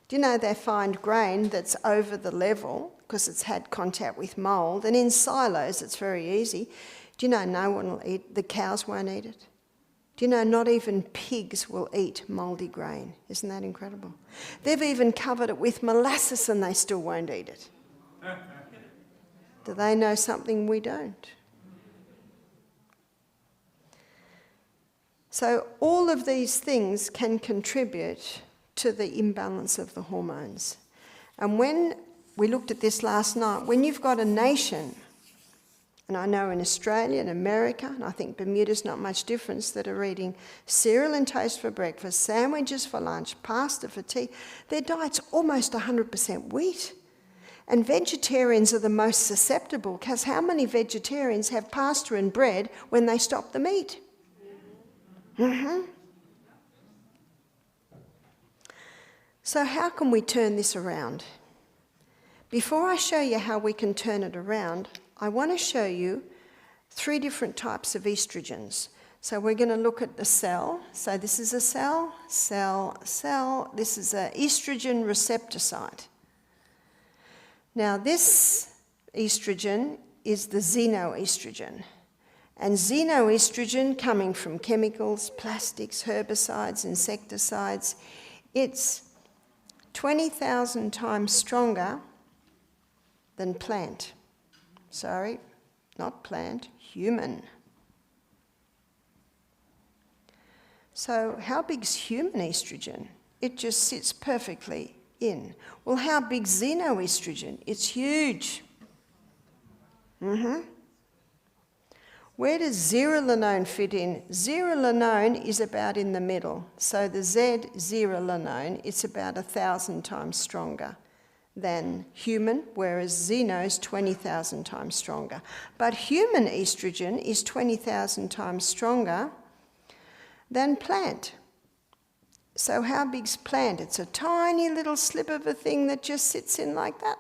Do you know they find grain that's over the level because it's had contact with mould, and in silos it's very easy. Do you know no one will eat, the cows won't eat it? Do you know not even pigs will eat mouldy grain? Isn't that incredible? They've even covered it with molasses and they still won't eat it. Do they know something we don't? So all of these things can contribute to the imbalance of the hormones. And when we looked at this last night, when you've got a nation, and I know in Australia and America, and I think Bermuda's not much difference, that are eating cereal and toast for breakfast, sandwiches for lunch, pasta for tea, their diet's almost 100% wheat. And vegetarians are the most susceptible, because how many vegetarians have pasta and bread when they stop the meat? So how can we turn this around? Before I show you how we can turn it around, I want to show you 3 different types of estrogens. So we're going to look at the cell. So this is a cell, cell, cell. This is an estrogen receptor site. Now this estrogen is the xenoestrogen. And xenoestrogen, coming from chemicals, plastics, herbicides, insecticides, it's 20,000 times stronger than plant. Sorry, not plant, human. So how big's human estrogen? It just sits perfectly in. Well, how big's xenoestrogen? It's huge. Where does zearalenone fit in? Zearalenone is about in the middle. So the Z-zearalenone, it's about 1,000 times stronger than human, whereas xeno is 20,000 times stronger. But human estrogen is 20,000 times stronger than plant. So how big's plant? It's a tiny little slip of a thing that just sits in like that.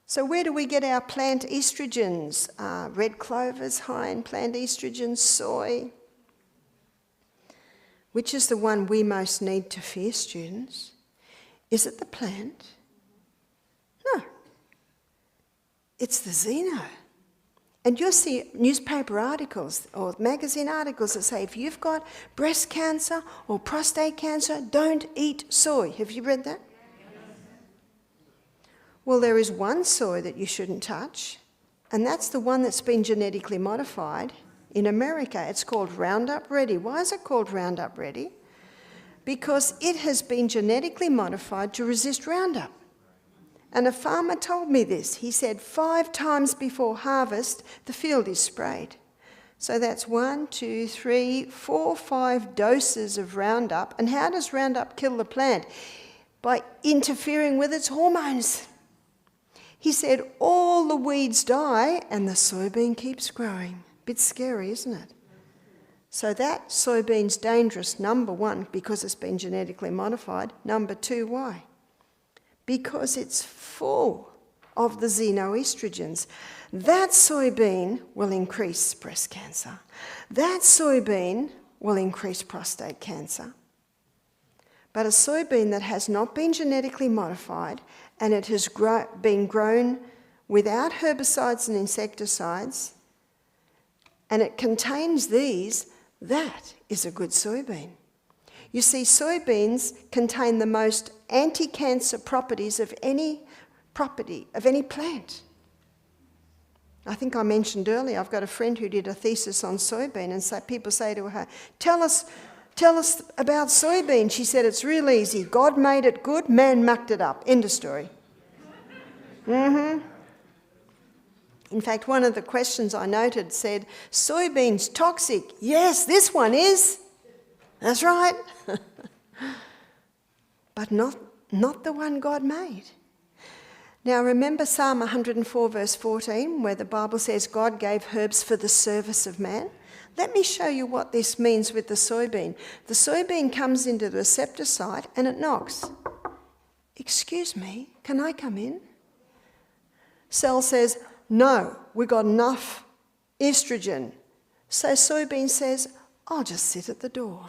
So where do we get our plant estrogens? Red clover's high in plant estrogens, soy. Which is the one we most need to fear, students? Is it the plant? No. It's the xeno. And you'll see newspaper articles or magazine articles that say if you've got breast cancer or prostate cancer, don't eat soy. Have you read that? Well, there is one soy that you shouldn't touch, and that's the one that's been genetically modified in America. It's called Roundup Ready. Why is it called Roundup Ready? Because it has been genetically modified to resist Roundup. And a farmer told me this. He said 5 times before harvest, the field is sprayed. So that's 1, 2, 3, 4, 5 doses of Roundup. And how does Roundup kill the plant? By interfering with its hormones. He said all the weeds die and the soybean keeps growing. Bit scary, isn't it? So that soybean's dangerous, number 1, because it's been genetically modified. Number 2, why? Because it's full of the xenoestrogens. That soybean will increase breast cancer. That soybean will increase prostate cancer. But a soybean that has not been genetically modified and it has been grown without herbicides and insecticides, and it contains these, that is a good soybean. You see, soybeans contain the most anti-cancer properties of any plant. I think I mentioned earlier, I've got a friend who did a thesis on soybean, and so people say to her, tell us about soybean. She said, it's real easy. God made it good, man mucked it up. End of story. In fact, one of the questions I noted said, soybeans toxic. Yes, this one is. That's right. But not the one God made. Now remember Psalm 104 verse 14, where the Bible says God gave herbs for the service of man? Let me show you what this means with the soybean. The soybean comes into the receptor site and it knocks. Excuse me, can I come in? Cell says, no, we got enough estrogen. So soybean says, I'll just sit at the door.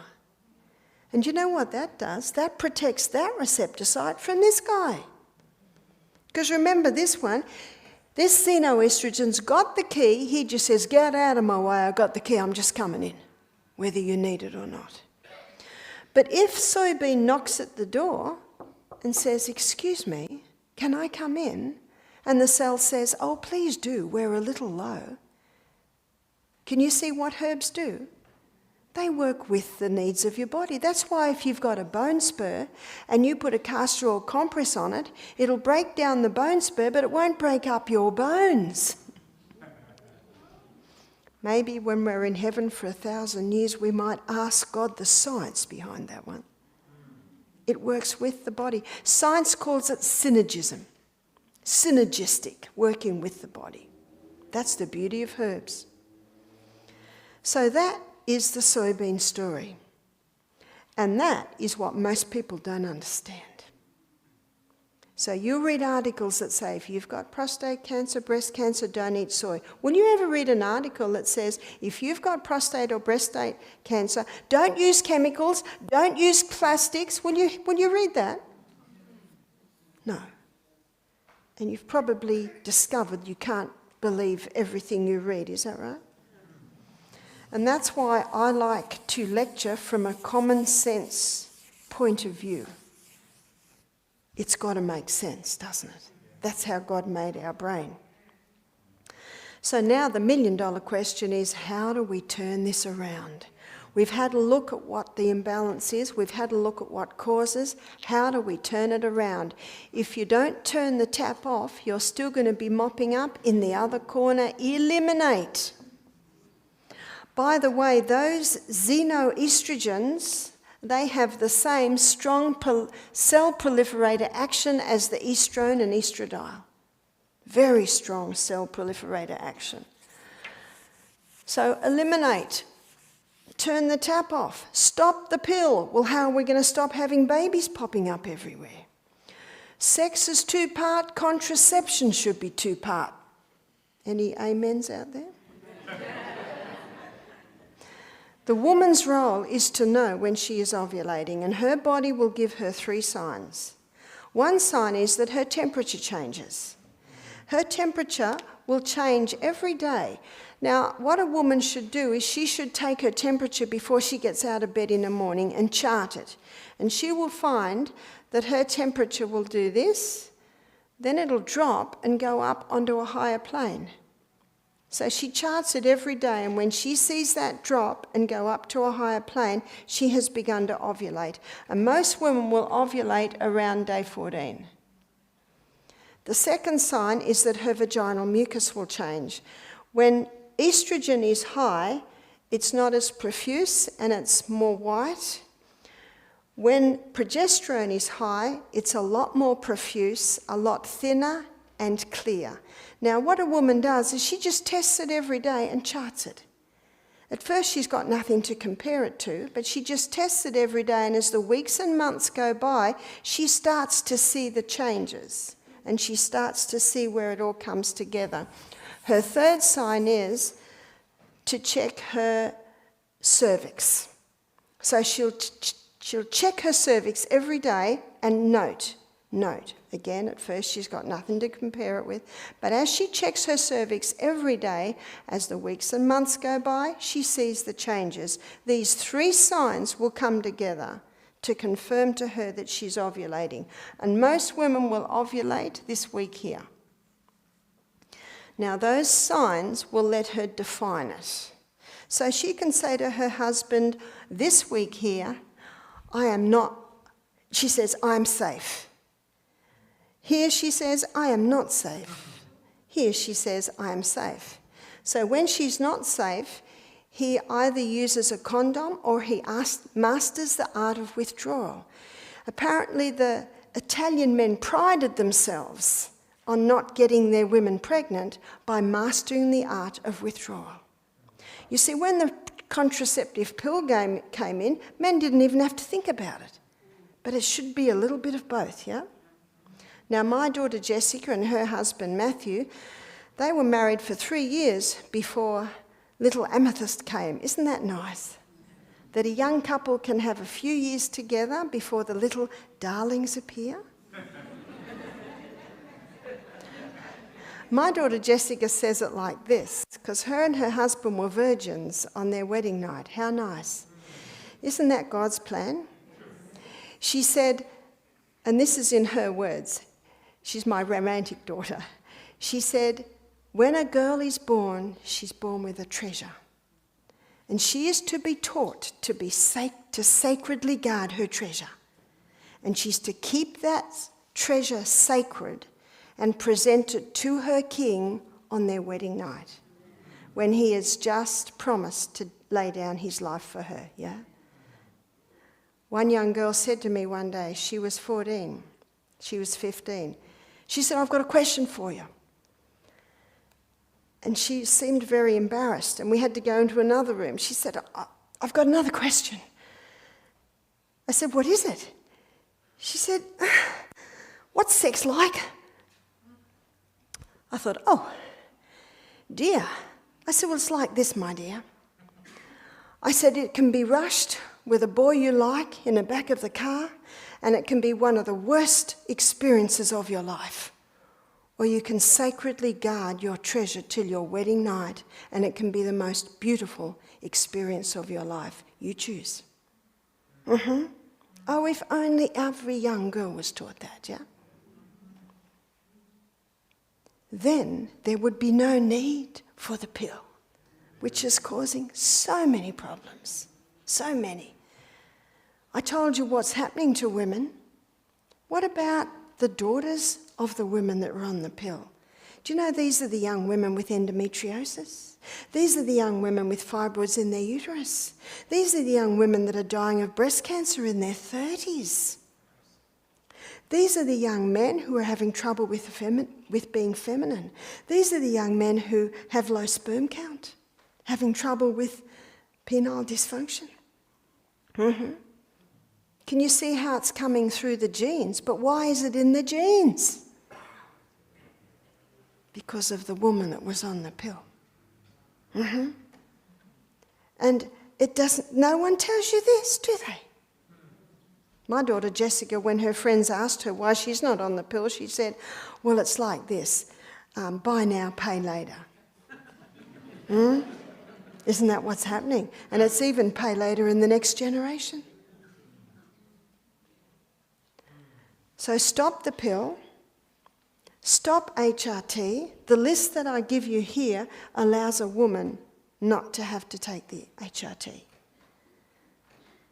And you know what that does? That protects that receptor site from this guy. Because remember this one, this xenoestrogen's got the key. He just says, get out of my way, I've got the key, I'm just coming in, whether you need it or not. But if soybean knocks at the door and says, excuse me, can I come in? And the cell says, oh, please do, we're a little low. Can you see what herbs do? They work with the needs of your body. That's why if you've got a bone spur and you put a castor oil compress on it, it'll break down the bone spur, but it won't break up your bones. Maybe when we're in heaven for 1,000 years, we might ask God the science behind that one. It works with the body. Science calls it synergism. Synergistic, working with the body. That's the beauty of herbs. So that is the soybean story. And that is what most people don't understand. So you read articles that say, if you've got prostate cancer, breast cancer, don't eat soy. Will you ever read an article that says, if you've got prostate or breast cancer, don't use chemicals, don't use plastics? Will you read that? No. And you've probably discovered you can't believe everything you read, is that right? And that's why I like to lecture from a common sense point of view. It's got to make sense, doesn't it? That's how God made our brain. So now the million-dollar question is, how do we turn this around? We've had a look at what the imbalance is. We've had a look at what causes. How do we turn it around? If you don't turn the tap off, you're still going to be mopping up in the other corner. Eliminate. By the way, those xenoestrogens, they have the same strong cell proliferator action as the estrone and estradiol. Very strong cell proliferator action. So eliminate. Turn the tap off. Stop the pill. Well, how are we going to stop having babies popping up everywhere? Sex is 2-part. Contraception should be 2-part. Any amens out there? The woman's role is to know when she is ovulating, and her body will give her 3 signs. One sign is that her temperature changes. Her temperature will change every day. Now, what a woman should do is she should take her temperature before she gets out of bed in the morning and chart it. And she will find that her temperature will do this, then it'll drop and go up onto a higher plane. So she charts it every day, and when she sees that drop and go up to a higher plane, she has begun to ovulate. And most women will ovulate around day 14. The second sign is that her vaginal mucus will change. When estrogen is high, it's not as profuse and it's more white. When progesterone is high, it's a lot more profuse, a lot thinner and clear. Now, what a woman does is she just tests it every day and charts it. At first, she's got nothing to compare it to, but she just tests it every day, and as the weeks and months go by, she starts to see the changes, and she starts to see where it all comes together. Her third sign is to check her cervix. So she'll check her cervix every day and note. Again, at first she's got nothing to compare it with, but as she checks her cervix every day, as the weeks and months go by, she sees the changes. These 3 signs will come together to confirm to her that she's ovulating. And most women will ovulate this week here. Now, those signs will let her define it. So she can say to her husband, this week here, she says, I'm safe. Here she says, I am not safe. Here she says, I am safe. So when she's not safe, he either uses a condom or he masters the art of withdrawal. Apparently the Italian men prided themselves on not getting their women pregnant by mastering the art of withdrawal. You see, when the contraceptive pill game came in, men didn't even have to think about it. But it should be a little bit of both, yeah? Now, my daughter Jessica and her husband Matthew, they were married for 3 years before little Amethyst came. Isn't that nice? That a young couple can have a few years together before the little darlings appear. My daughter Jessica says it like this, because her and her husband were virgins on their wedding night. How nice. Isn't that God's plan? She said, and this is in her words, she's my romantic daughter. She said, when a girl is born, she's born with a treasure. And she is to be taught to sacredly guard her treasure. And she's to keep that treasure sacred and present it to her king on their wedding night, when he has just promised to lay down his life for her, yeah? One young girl said to me one day, she was 14, she was 15. She said, I've got a question for you. And she seemed very embarrassed, and we had to go into another room. She said, I've got another question. I said, what is it? She said, what's sex like? I thought, oh, dear. I said, well, it's like this, my dear. I said, it can be rushed with a boy you like in the back of the car, and it can be one of the worst experiences of your life. Or you can sacredly guard your treasure till your wedding night, and it can be the most beautiful experience of your life. You choose. Oh, if only every young girl was taught that, yeah? Then there would be no need for the pill, which is causing so many problems. So many. I told you what's happening to women. What about the daughters of the women that were on the pill? Do you know these are the young women with endometriosis? These are the young women with fibroids in their uterus. These are the young women that are dying of breast cancer in their 30s. These are the young men who are having trouble with being feminine. These are the young men who have low sperm count, having trouble with penile dysfunction. Can you see how it's coming through the genes? But why is it in the genes? Because of the woman that was on the pill. And it doesn't, no one tells you this, do they? My daughter Jessica, when her friends asked her why she's not on the pill, she said, well, it's like this, buy now, pay later. Isn't that what's happening? And it's even pay later in the next generation. So stop the pill, Stop HRT. The list that I give you here allows a woman not to have to take the HRT.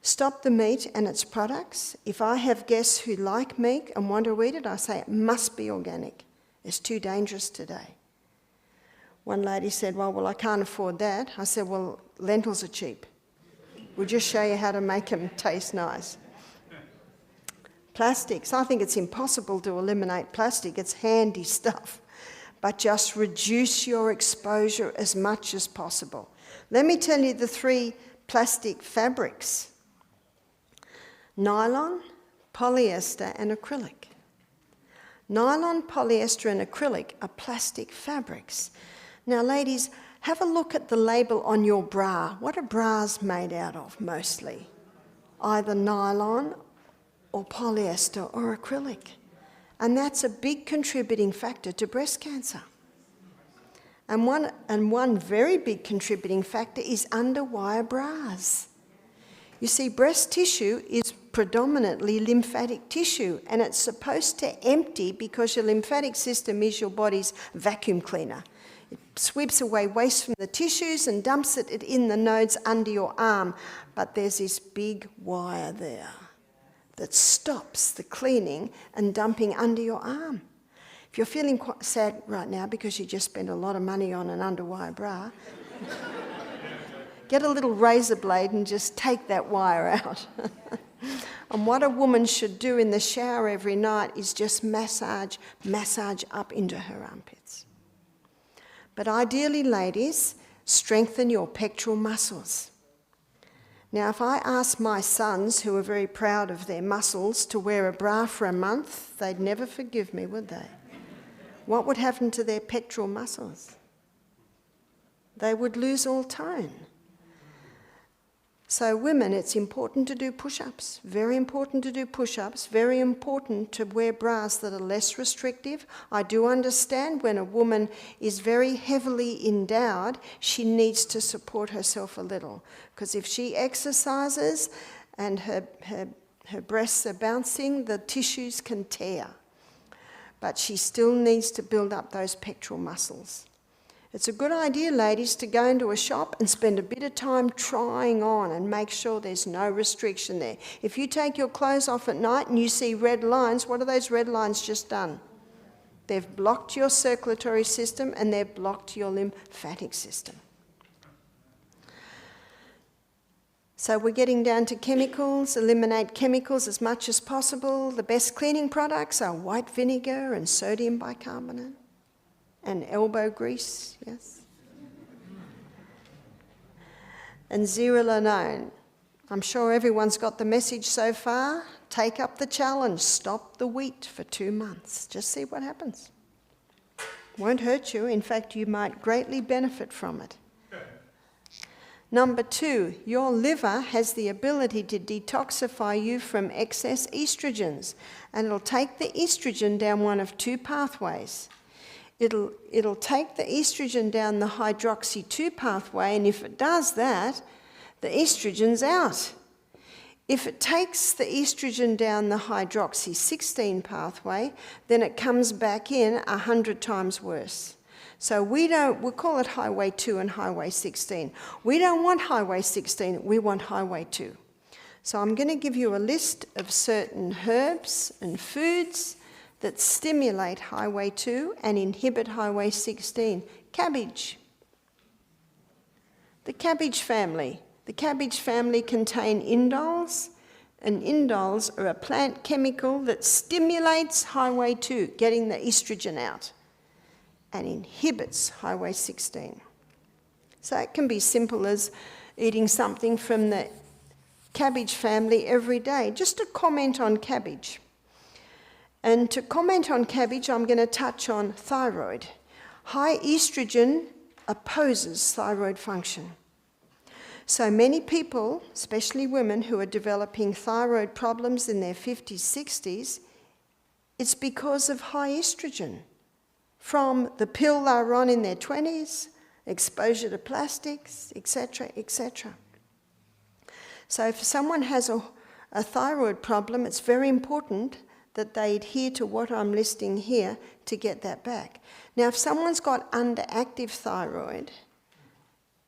Stop the meat and its products. If I have guests who like meat and want to eat it, I say it must be organic. It's too dangerous today. One lady said, well, I can't afford that. I said, well, lentils are cheap. We'll just show you how to make them taste nice. Plastics. I think it's impossible to eliminate plastic. It's handy stuff. But just reduce your exposure as much as possible. Let me tell you the 3 plastic fabrics: nylon, polyester, and acrylic. Nylon, polyester, and acrylic are plastic fabrics. Now, ladies, have a look at the label on your bra. What are bras made out of mostly? Either nylon or polyester or acrylic. And that's a big contributing factor to breast cancer. And one very big contributing factor is underwire bras. You see, breast tissue is predominantly lymphatic tissue, and it's supposed to empty because your lymphatic system is your body's vacuum cleaner. It sweeps away waste from the tissues and dumps it in the nodes under your arm. But there's this big wire there that stops the cleaning and dumping under your arm. If you're feeling quite sad right now because you just spent a lot of money on an underwire bra, get a little razor blade and just take that wire out. And what a woman should do in the shower every night is just massage up into her armpits. But ideally, ladies, strengthen your pectoral muscles. Now, if I ask my sons, who are very proud of their muscles, to wear a bra for a month, they'd never forgive me, would they? What would happen to their pectoral muscles? They would lose all tone. So women, it's important to do push-ups, very important to do push-ups, very important to wear bras that are less restrictive. I do understand when a woman is very heavily endowed, she needs to support herself a little, because if she exercises and her breasts are bouncing, the tissues can tear. But she still needs to build up those pectoral muscles. It's a good idea, ladies, to go into a shop and spend a bit of time trying on and make sure there's no restriction there. If you take your clothes off at night and you see red lines, what are those red lines just done? They've blocked your circulatory system and they've blocked your lymphatic system. So we're getting down to chemicals. Eliminate chemicals as much as possible. The best cleaning products are white vinegar and sodium bicarbonate. And elbow grease, yes. And zearalenone. I'm sure everyone's got the message so far. Take up the challenge. Stop the wheat for 2 months. Just see what happens. Won't hurt you. In fact, you might greatly benefit from it. Number 2, your liver has the ability to detoxify you from excess estrogens, and it'll take the estrogen down one of 2 pathways. It'll take the estrogen down the hydroxy-2 pathway, and if it does that, the estrogen's out. If it takes the estrogen down the hydroxy-16 pathway, then it comes back in 100 times worse. So we'll call it highway 2 and highway 16. We don't want highway 16, we want highway 2. So I'm going to give you a list of certain herbs and foods that stimulate highway 2 and inhibit highway 16. Cabbage. The cabbage family. The cabbage family contain indoles, and indoles are a plant chemical that stimulates highway 2, getting the estrogen out, and inhibits highway 16. So it can be simple as eating something from the cabbage family every day. Just a comment on cabbage. And to comment on cabbage, I'm going to touch on thyroid. High estrogen opposes thyroid function. So many people, especially women who are developing thyroid problems in their 50s, 60s, it's because of high estrogen. From the pill they're on in their 20s, exposure to plastics, etc., etc. So if someone has a thyroid problem, it's very important that they adhere to what I'm listing here to get that back. Now, if someone's got underactive thyroid,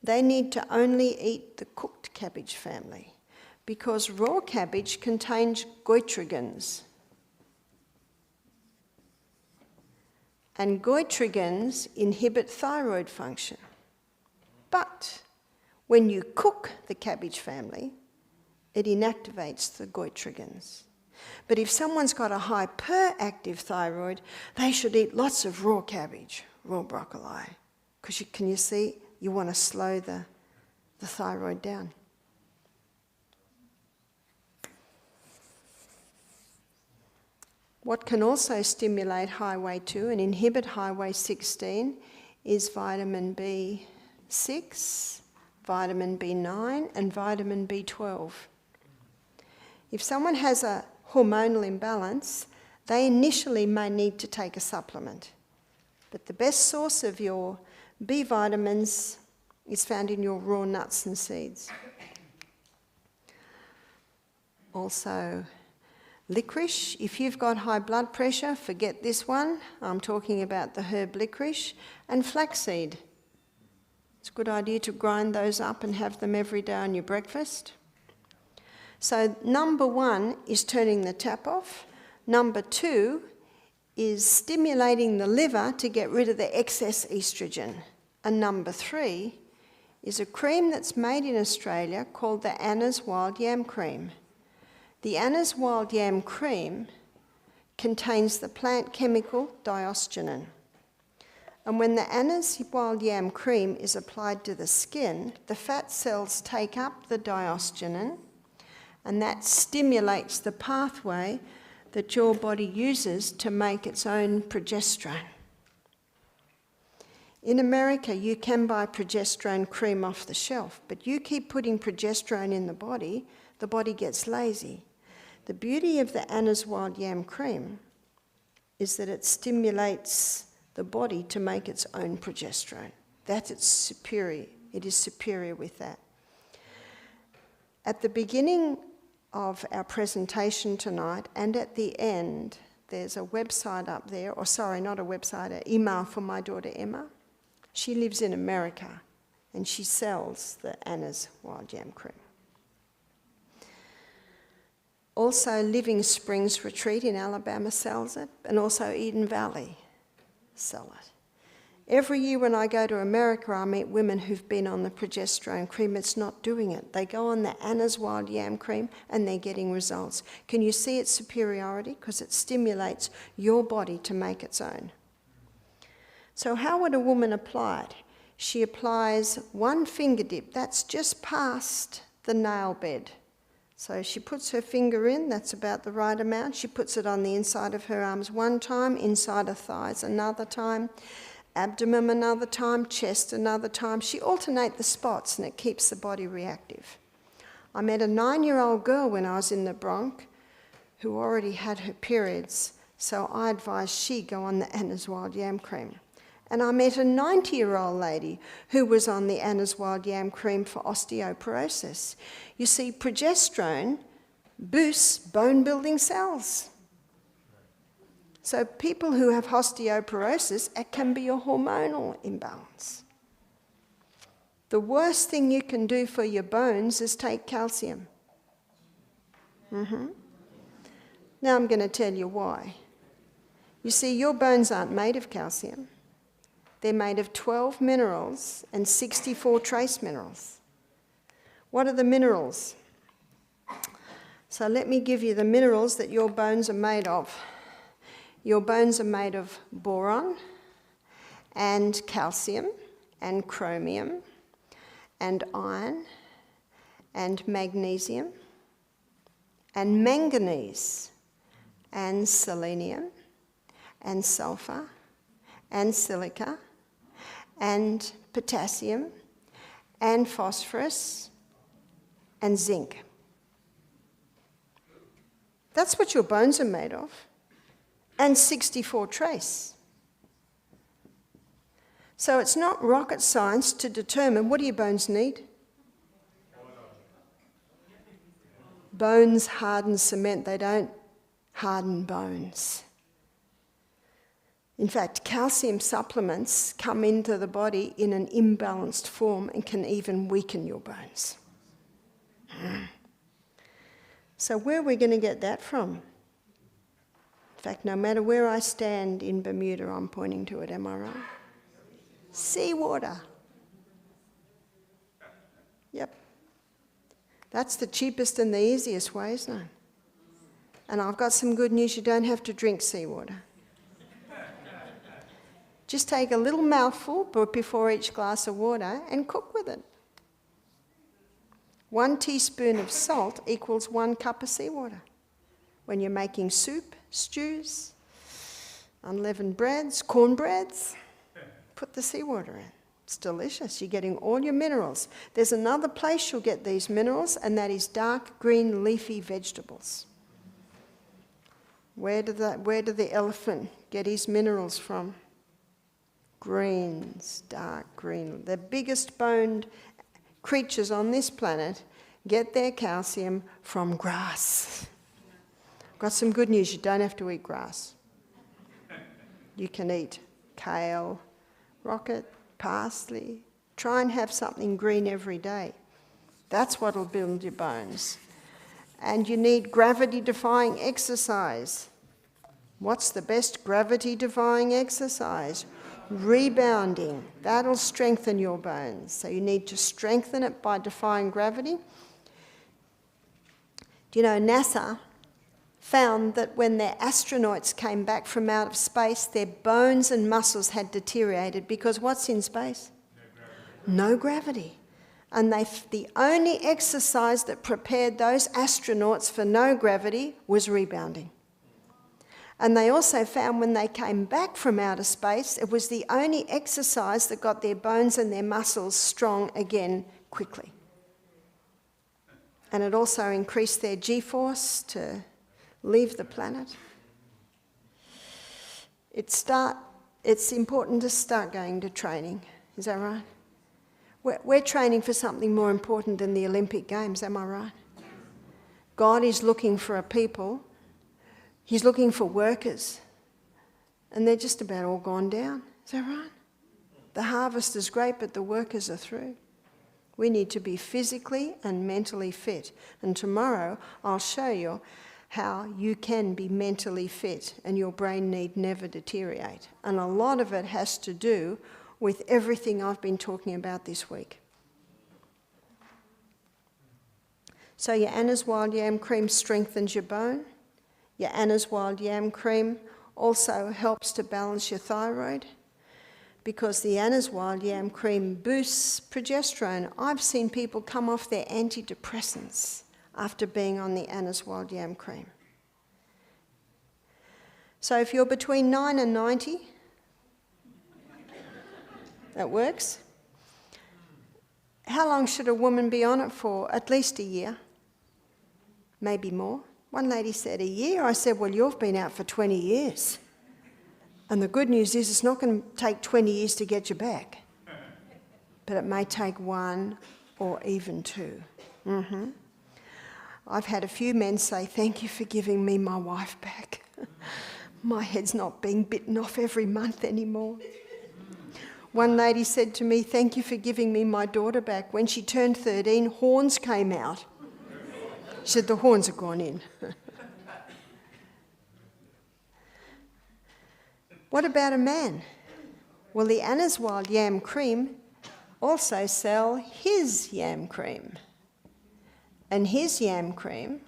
they need to only eat the cooked cabbage family because raw cabbage contains goitrogens. And goitrogens inhibit thyroid function. But when you cook the cabbage family, it inactivates the goitrogens. But if someone's got a hyperactive thyroid, they should eat lots of raw cabbage, raw broccoli, because can you see, you want to slow the thyroid down. What can also stimulate highway 2 and inhibit highway 16 is vitamin B6, vitamin B9 and vitamin B12. If someone has a hormonal imbalance, they initially may need to take a supplement. But the best source of your B vitamins is found in your raw nuts and seeds. Also, licorice. If you've got high blood pressure, forget this one. I'm talking about the herb licorice. And flaxseed. It's a good idea to grind those up and have them every day on your breakfast. So number 1 is turning the tap off. Number 2 is stimulating the liver to get rid of the excess estrogen. And number 3 is a cream that's made in Australia called the Anna's Wild Yam Cream. The Anna's Wild Yam Cream contains the plant chemical diosgenin. And when the Anna's Wild Yam Cream is applied to the skin, the fat cells take up the diosgenin, and that stimulates the pathway that your body uses to make its own progesterone. In America, you can buy progesterone cream off the shelf, but you keep putting progesterone in the body gets lazy. The beauty of the Anna's Wild Yam Cream is that it stimulates the body to make its own progesterone. That's its superior. It is superior with that. At the beginning of our presentation tonight and at the end, there's a website up there, or sorry, not a website, an email for my daughter Emma. She lives in America and she sells the Anna's Wild Yam Cream. Also, Living Springs Retreat in Alabama sells it, and also Eden Valley sell it. Every year when I go to America, I meet women who've been on the progesterone cream. It's not doing it. They go on the Anna's Wild Yam Cream and they're getting results. Can you see its superiority? Because it stimulates your body to make its own. So how would a woman apply it? She applies 1 finger dip. That's just past the nail bed. So she puts her finger in, that's about the right amount. She puts it on the inside of her arms 1 time, inside her thighs another time, abdomen another time, chest another time. She alternates the spots and it keeps the body reactive. I met a 9-year-old girl when I was in the Bronx who already had her periods, so I advised she go on the Anna's Wild Yam Cream. And I met a 90-year-old lady who was on the Anna's Wild Yam Cream for osteoporosis. You see, progesterone boosts bone-building cells. So people who have osteoporosis, it can be a hormonal imbalance. The worst thing you can do for your bones is take calcium. Now I'm going to tell you why. You see, your bones aren't made of calcium. They're made of 12 minerals and 64 trace minerals. What are the minerals? So let me give you the minerals that your bones are made of. Your bones are made of boron and calcium and chromium and iron and magnesium and manganese and selenium and sulfur and silica and potassium and phosphorus and zinc. That's what your bones are made of. And 64 trace. So it's not rocket science to determine what do your bones need? Bones harden cement, they don't harden bones. In fact, calcium supplements come into the body in an imbalanced form and can even weaken your bones. So where are we going to get that from? In fact, no matter where I stand in Bermuda, I'm pointing to it, am I right? Seawater. Yep. That's the cheapest and the easiest way, isn't it? And I've got some good news, you don't have to drink seawater. Just take a little mouthful before each glass of water and cook with it. 1 teaspoon of salt equals 1 cup of seawater. When you're making soup, stews, unleavened breads, cornbreads, put the seawater in. It's delicious. You're getting all your minerals. There's another place you'll get these minerals, and that is dark green leafy vegetables. Where did the elephant get his minerals from? Greens, dark green. The biggest boned creatures on this planet get their calcium from grass. Got some good news, you don't have to eat grass. You can eat kale, rocket, parsley. Try and have something green every day. That's what will build your bones. And you need gravity-defying exercise. What's the best gravity-defying exercise? Rebounding. That'll strengthen your bones. So you need to strengthen it by defying gravity. Do you know, NASA found that when their astronauts came back from out of space, their bones and muscles had deteriorated because what's in space? No gravity. And the only exercise that prepared those astronauts for no gravity was rebounding. And they also found when they came back from outer space, it was the only exercise that got their bones and their muscles strong again quickly. And it also increased their G-force to leave the planet. It's important to start going to training. Is that right? We're training for something more important than the Olympic Games, am I right? God is looking for a people. He's looking for workers. And they're just about all gone down. Is that right? The harvest is great, but the workers are through. We need to be physically and mentally fit. And tomorrow I'll show you how you can be mentally fit and your brain need never deteriorate. And a lot of it has to do with everything I've been talking about this week. So your Anna's Wild Yam Cream strengthens your bone. Your Anna's Wild Yam Cream also helps to balance your thyroid because the Anna's Wild Yam Cream boosts progesterone. I've seen people come off their antidepressants after being on the Anna's Wild Yam Cream. So if you're between 9 and 90, that works. How long should a woman be on it for? At least a year, maybe more. One lady said, a year? I said, well, you've been out for 20 years. And the good news is it's not going to take 20 years to get you back. But it may take 1 or even 2. I've had a few men say, thank you for giving me my wife back. My head's not being bitten off every month anymore. One lady said to me, thank you for giving me my daughter back. When she turned 13, horns came out. She said, the horns are gone in. What about a man? Well, the Anna's Wild Yam Cream also sell his yam cream. And his yam cream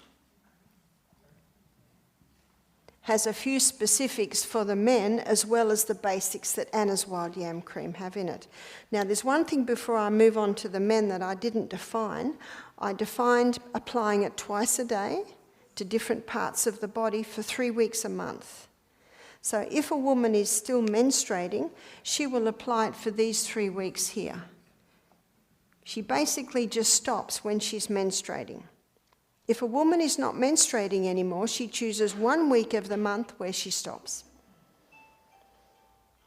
has a few specifics for the men as well as the basics that Anna's Wild Yam Cream have in it. Now, there's one thing before I move on to the men that I didn't define. I defined applying it twice a day to different parts of the body for 3 weeks a month. So if a woman is still menstruating, she will apply it for these 3 weeks here. She basically just stops when she's menstruating. If a woman is not menstruating anymore, she chooses 1 week of the month where she stops.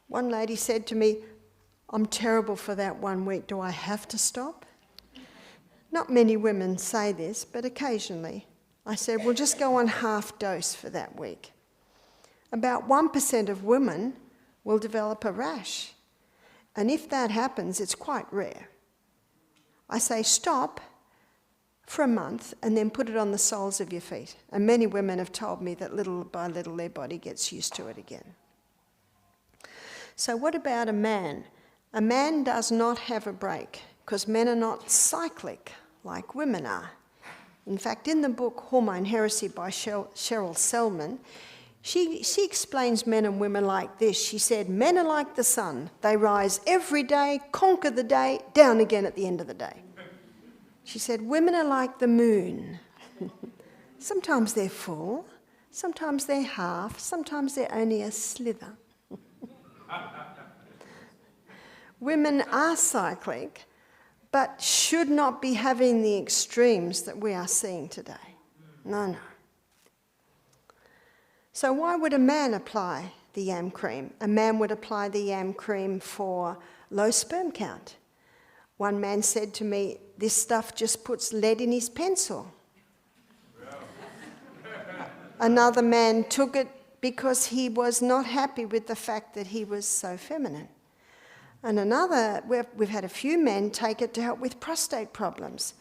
One lady said to me, I'm terrible for that 1 week. Do I have to stop? Not many women say this, but occasionally I said, well, just go on half dose for that week. About 1% of women will develop a rash. And if that happens, it's quite rare. I say stop for a month and then put it on the soles of your feet. And many women have told me that little by little their body gets used to it again. So what about a man? A man does not have a break because men are not cyclic like women are. In fact, in the book Hormone Heresy by Cheryl Selman, she explains men and women like this. She said, men are like the sun. They rise every day, conquer the day, down again at the end of the day. She said, women are like the moon. Sometimes they're full, sometimes they're half, sometimes they're only a slither. Women are cyclic, but should not be having the extremes that we are seeing today. No. So why would a man apply the yam cream? A man would apply the yam cream for low sperm count. One man said to me, this stuff just puts lead in his pencil. Another man took it because he was not happy with the fact that he was so feminine. And another, we've had a few men take it to help with prostate problems.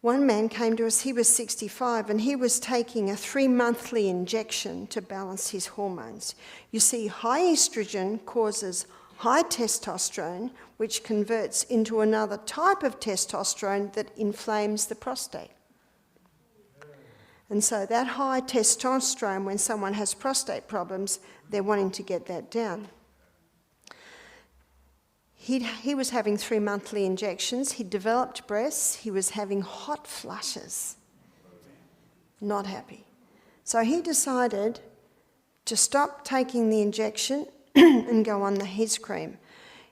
One man came to us, he was 65, and he was taking a 3-monthly injection to balance his hormones. You see, high estrogen causes high testosterone, which converts into another type of testosterone that inflames the prostate. And so that high testosterone, when someone has prostate problems, they're wanting to get that down. He was having 3 monthly injections. He developed breasts. He was having hot flushes. Not happy. So he decided to stop taking the injection and go on his cream.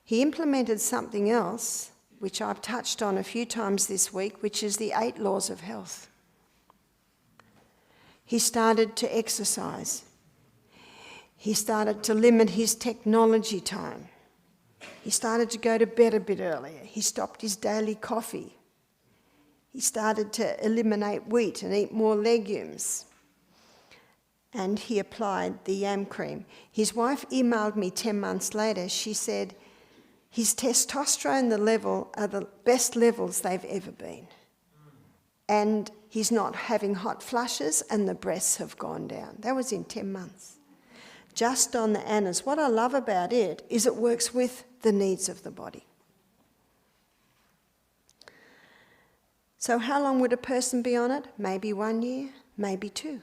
He implemented something else, which I've touched on a few times this week, which is the 8 laws of health. He started to exercise. He started to limit his technology time. He started to go to bed a bit earlier. He stopped his daily coffee. He started to eliminate wheat and eat more legumes. And he applied the yam cream. His wife emailed me 10 months later. She said, his testosterone level are the best levels they've ever been. And he's not having hot flushes and the breasts have gone down. That was in 10 months. Just on the annas. What I love about it is it works with the needs of the body. So how long would a person be on it? Maybe 1 year, maybe 2.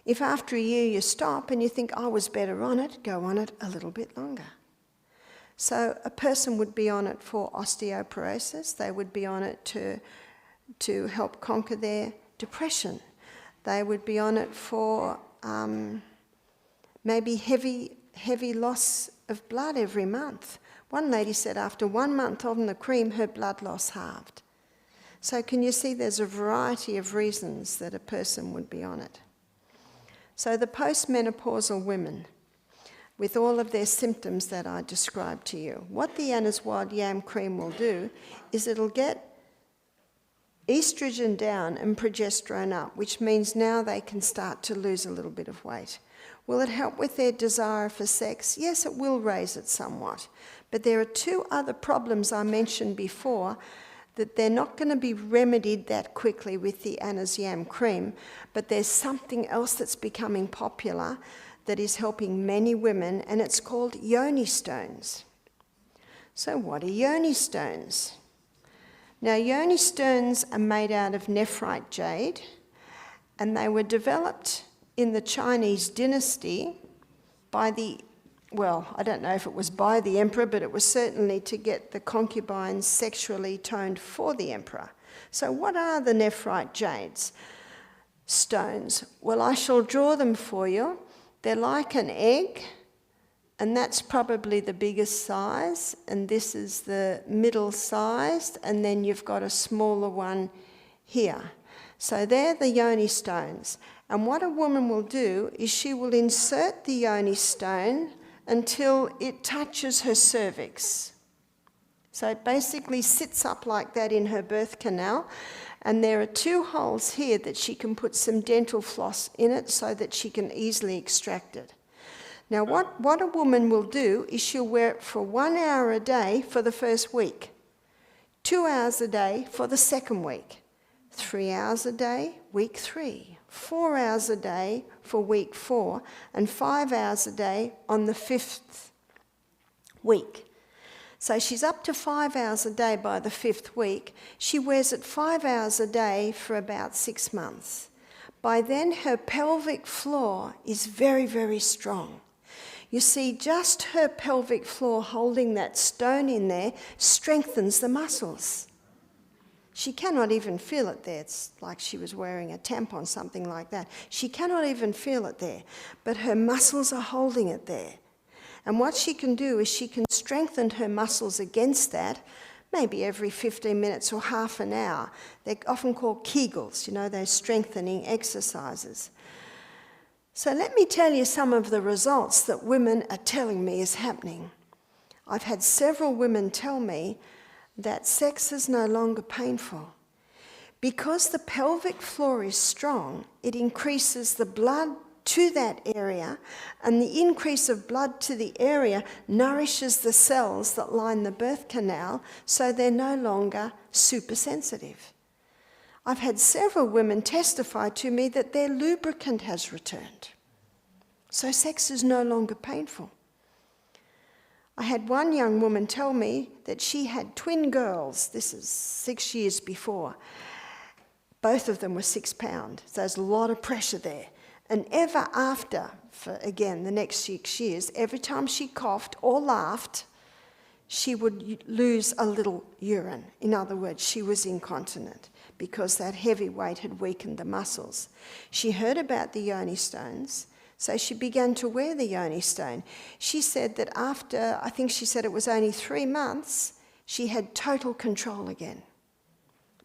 If after a year you stop and you think, I was better on it, go on it a little bit longer. So a person would be on it for osteoporosis. They would be on it to help conquer their depression. They would be on it for maybe heavy loss of blood every month. One lady said after 1 month on the cream, her blood loss halved. So can you see there's a variety of reasons that a person would be on it. So the postmenopausal women, with all of their symptoms that I described to you, what the Anna's Wild Yam Cream will do is it'll get estrogen down and progesterone up, which means now they can start to lose a little bit of weight. Will it help with their desire for sex? Yes, it will raise it somewhat. But there are 2 other problems I mentioned before that they're not going to be remedied that quickly with the Anna's Yam Cream, but there's something else that's becoming popular that is helping many women, and it's called yoni stones. So what are yoni stones? Now, yoni stones are made out of nephrite jade, and they were developed in the Chinese dynasty by I don't know if it was by the emperor, but it was certainly to get the concubines sexually toned for the emperor. So what are the nephrite jades stones? Well, I shall draw them for you. They're like an egg, and that's probably the biggest size, and this is the middle sized, and then you've got a smaller one here. So they're the yoni stones. And what a woman will do is she will insert the yoni stone until it touches her cervix. So it basically sits up like that in her birth canal, And there are 2 holes here that she can put some dental floss in it so that she can easily extract it. Now, what a woman will do is she'll wear it for 1 hour a day for the first week, 2 hours a day for the second week, 3 hours a day, week 3, 4 hours a day for week 4, and 5 hours a day on the 5th week. So she's up to 5 hours a day by the 5th week. She wears it 5 hours a day for about 6 months. By then, her pelvic floor is very, very strong. You see, just her pelvic floor holding that stone in there strengthens the muscles. She cannot even feel it there. It's like she was wearing a tampon, something like that. She cannot even feel it there, but her muscles are holding it there. And what she can do is she can strengthen her muscles against that, maybe every 15 minutes or half an hour. They're often called Kegels, you know, those strengthening exercises. So let me tell you some of the results that women are telling me is happening. I've had several women tell me that sex is no longer painful. Because the pelvic floor is strong, it increases the blood to that area, and the increase of blood to the area nourishes the cells that line the birth canal, so they're no longer super sensitive. I've had several women testify to me that their lubricant has returned. So sex is no longer painful. I had one young woman tell me that she had twin girls. This is 6 years before. Both of them were 6 pounds, so there's a lot of pressure there. And ever after, for again the next 6 years, every time she coughed or laughed, she would lose a little urine. In other words, she was incontinent because that heavy weight had weakened the muscles. She heard about the yoni stones, so she began to wear the yoni stone. She said that after, I think she said it was only 3 months, she had total control again.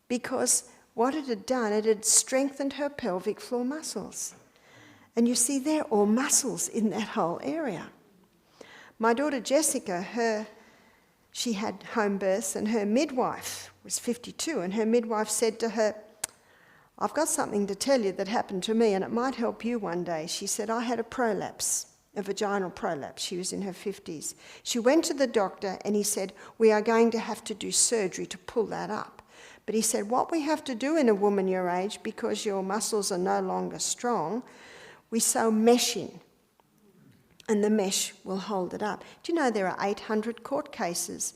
Because what it had done, it had strengthened her pelvic floor muscles. And you see, they're all muscles in that whole area. My daughter Jessica, she had home births, and her midwife was 52, and her midwife said to her, "I've got something to tell you that happened to me, and it might help you one day." She said, "I had a prolapse, a vaginal prolapse." She was in her 50s. She went to the doctor, and he said, "We are going to have to do surgery to pull that up." But he said, "What we have to do in a woman your age, because your muscles are no longer strong, we sew mesh in, and the mesh will hold it up." Do you know there are 800 court cases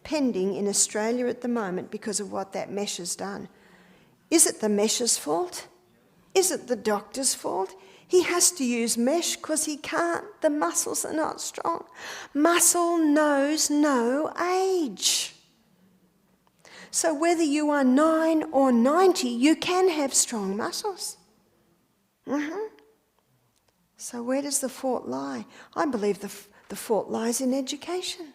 pending in Australia at the moment because of what that mesh has done? Is it the mesh's fault? Is it the doctor's fault? He has to use mesh because he can't. The muscles are not strong. Muscle knows no age. So whether you are 9 or 90, you can have strong muscles. So where does the fault lie? I believe the fault lies in education,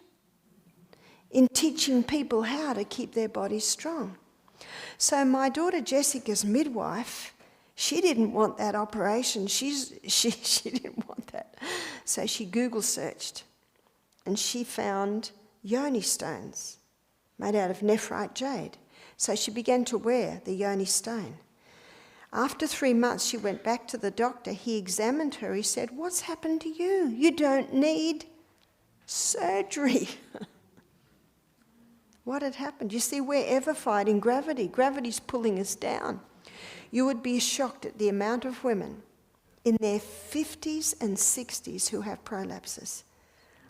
in teaching people how to keep their bodies strong. So my daughter Jessica's midwife, she didn't want that operation. She didn't want that. So she Google searched, and she found yoni stones made out of nephrite jade. So she began to wear the yoni stone. After 3 months, she went back to the doctor. He examined her. He said, "What's happened to you? You don't need surgery." What had happened? You see, we're ever fighting gravity. Gravity's pulling us down. You would be shocked at the amount of women in their 50s and 60s who have prolapses.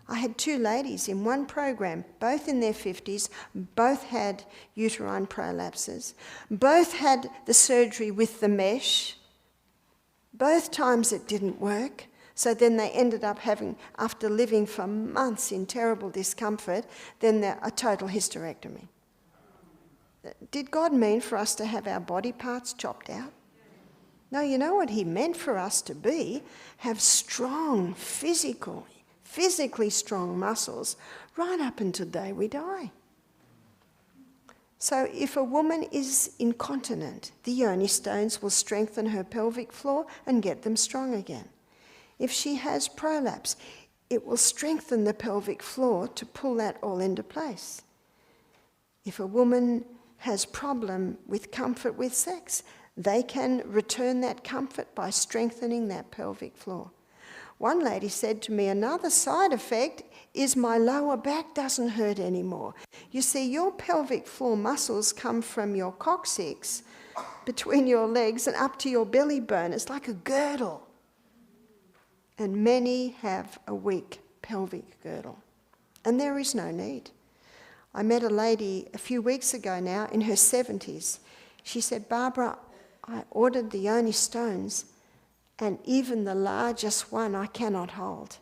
I had 2 ladies in one program, both in their 50s, both had uterine prolapses, both had the surgery with the mesh. Both times it didn't work, so then they ended up having, after living for months in terrible discomfort, then a total hysterectomy. Did God mean for us to have our body parts chopped out? No, you know what he meant for us to be? Have strong, physically strong muscles right up until the day we die. So if a woman is incontinent, the yoni stones will strengthen her pelvic floor and get them strong again. If she has prolapse, it will strengthen the pelvic floor to pull that all into place. If a woman has problem with comfort with sex, they can return that comfort by strengthening that pelvic floor. One lady said to me, another side effect is my lower back doesn't hurt anymore. You see, your pelvic floor muscles come from your coccyx, between your legs and up to your belly bone. It's like a girdle. And many have a weak pelvic girdle. And there is no need. I met a lady a few weeks ago now in her 70s. She said, Barbara, I ordered the yoni stones and even the largest one I cannot hold.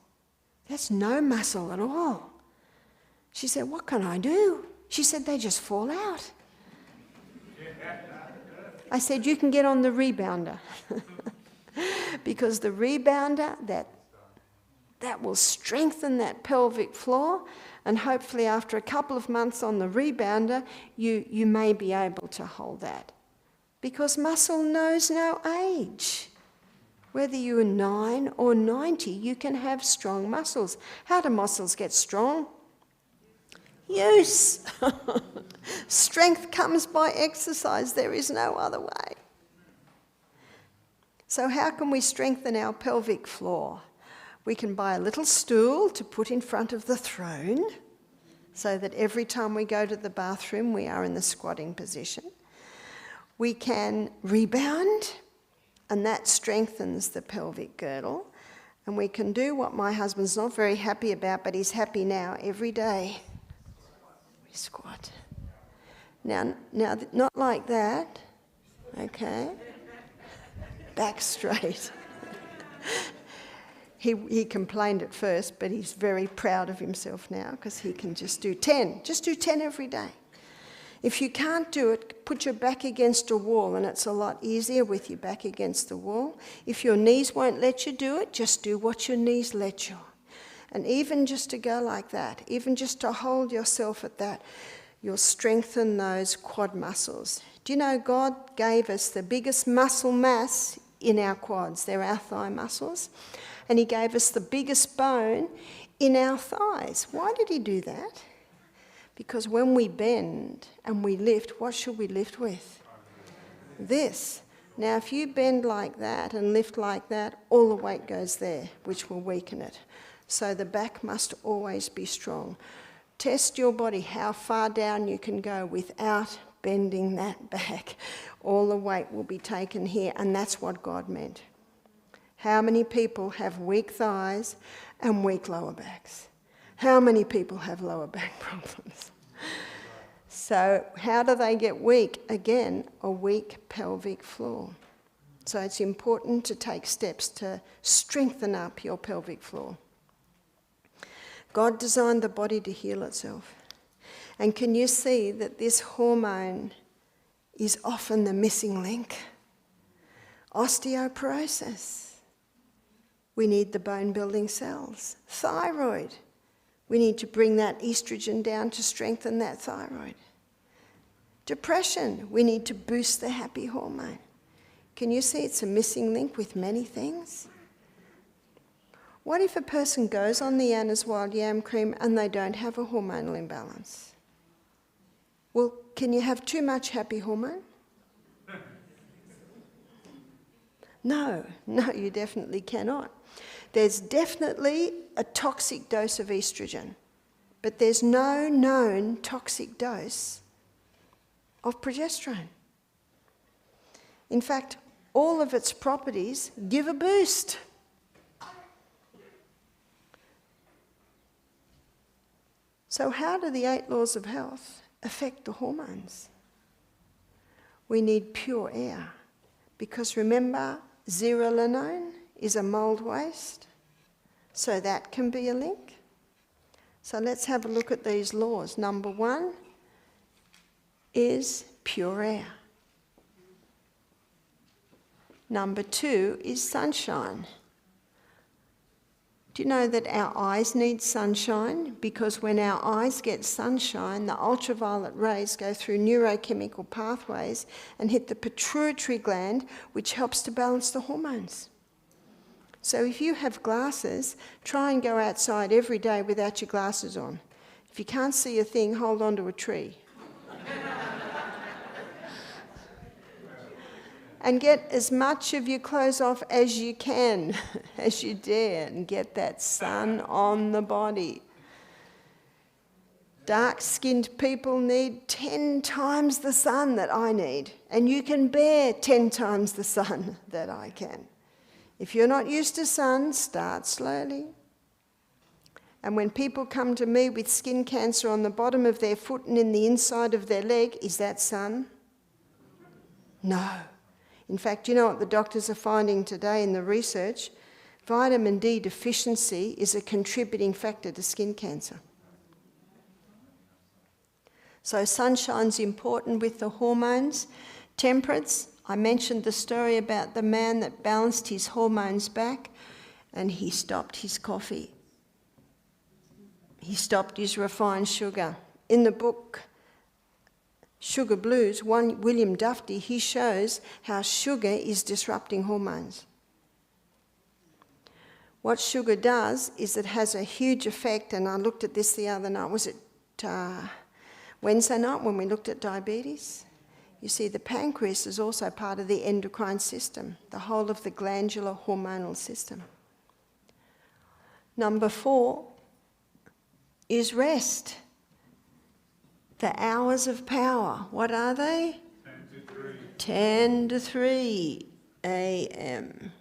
That's no muscle at all. She said, what can I do? She said, they just fall out. I said, you can get on the rebounder. Because the rebounder, that will strengthen that pelvic floor, and hopefully after a couple of months on the rebounder, you may be able to hold that. Because muscle knows no age. Whether you're 9 or 90, you can have strong muscles. How do muscles get strong? Use. Strength comes by exercise. There is no other way. So how can we strengthen our pelvic floor? We can buy a little stool to put in front of the throne so that every time we go to the bathroom, we are in the squatting position. We can rebound, and that strengthens the pelvic girdle. And we can do what my husband's not very happy about, but he's happy now every day. We squat. Now, not like that, okay? Back straight. He complained at first, but he's very proud of himself now because he can just do 10. Just do 10 every day. If you can't do it, put your back against a wall, and it's a lot easier with your back against the wall. If your knees won't let you do it, just do what your knees let you. And even just to go like that, even just to hold yourself at that, you'll strengthen those quad muscles. Do you know God gave us the biggest muscle mass in our quads? They're our thigh muscles. And he gave us the biggest bone in our thighs. Why did he do that? Because when we bend and we lift, what should we lift with? This. Now, if you bend like that and lift like that, all the weight goes there, which will weaken it. So the back must always be strong. Test your body how far down you can go without bending that back. All the weight will be taken here, and that's what God meant. How many people have weak thighs and weak lower backs? How many people have lower back problems? So how do they get weak? Again, a weak pelvic floor. So it's important to take steps to strengthen up your pelvic floor. God designed the body to heal itself. And can you see that this hormone is often the missing link? Osteoporosis. We need the bone-building cells. Thyroid. We need to bring that estrogen down to strengthen that thyroid. Depression. We need to boost the happy hormone. Can you see it's a missing link with many things? What if a person goes on the Anna's Wild Yam Cream and they don't have a hormonal imbalance? Well, can you have too much happy hormone? No, you definitely cannot. There's definitely a toxic dose of estrogen, but there's no known toxic dose of progesterone. In fact, all of its properties give a boost. So how do the 8 laws of health affect the hormones? We need pure air, because remember, zearalenone is a mold waste, so that can be a link. So let's have a look at these laws. Number 1 is pure air. Number 2 is sunshine. Do you know that our eyes need sunshine? Because when our eyes get sunshine, the ultraviolet rays go through neurochemical pathways and hit the pituitary gland, which helps to balance the hormones. So if you have glasses, try and go outside every day without your glasses on. If you can't see a thing, hold on to a tree. And get as much of your clothes off as you can, as you dare, and get that sun on the body. Dark-skinned people need 10 times the sun that I need, and you can bear 10 times the sun that I can. If you're not used to sun, start slowly. And when people come to me with skin cancer on the bottom of their foot and in the inside of their leg, is that sun? No. In fact, you know what the doctors are finding today in the research? Vitamin D deficiency is a contributing factor to skin cancer. So sunshine's important with the hormones. Temperance, I mentioned the story about the man that balanced his hormones back and he stopped his coffee. He stopped his refined sugar. In the book Sugar Blues, William Dufty, he shows how sugar is disrupting hormones. What sugar does is it has a huge effect, and I looked at this the other night. Was it Wednesday night when we looked at diabetes? You see, the pancreas is also part of the endocrine system, the whole of the glandular hormonal system. Number 4 is rest. The hours of power, what are they?
10 to 3.
10 to 3 a.m.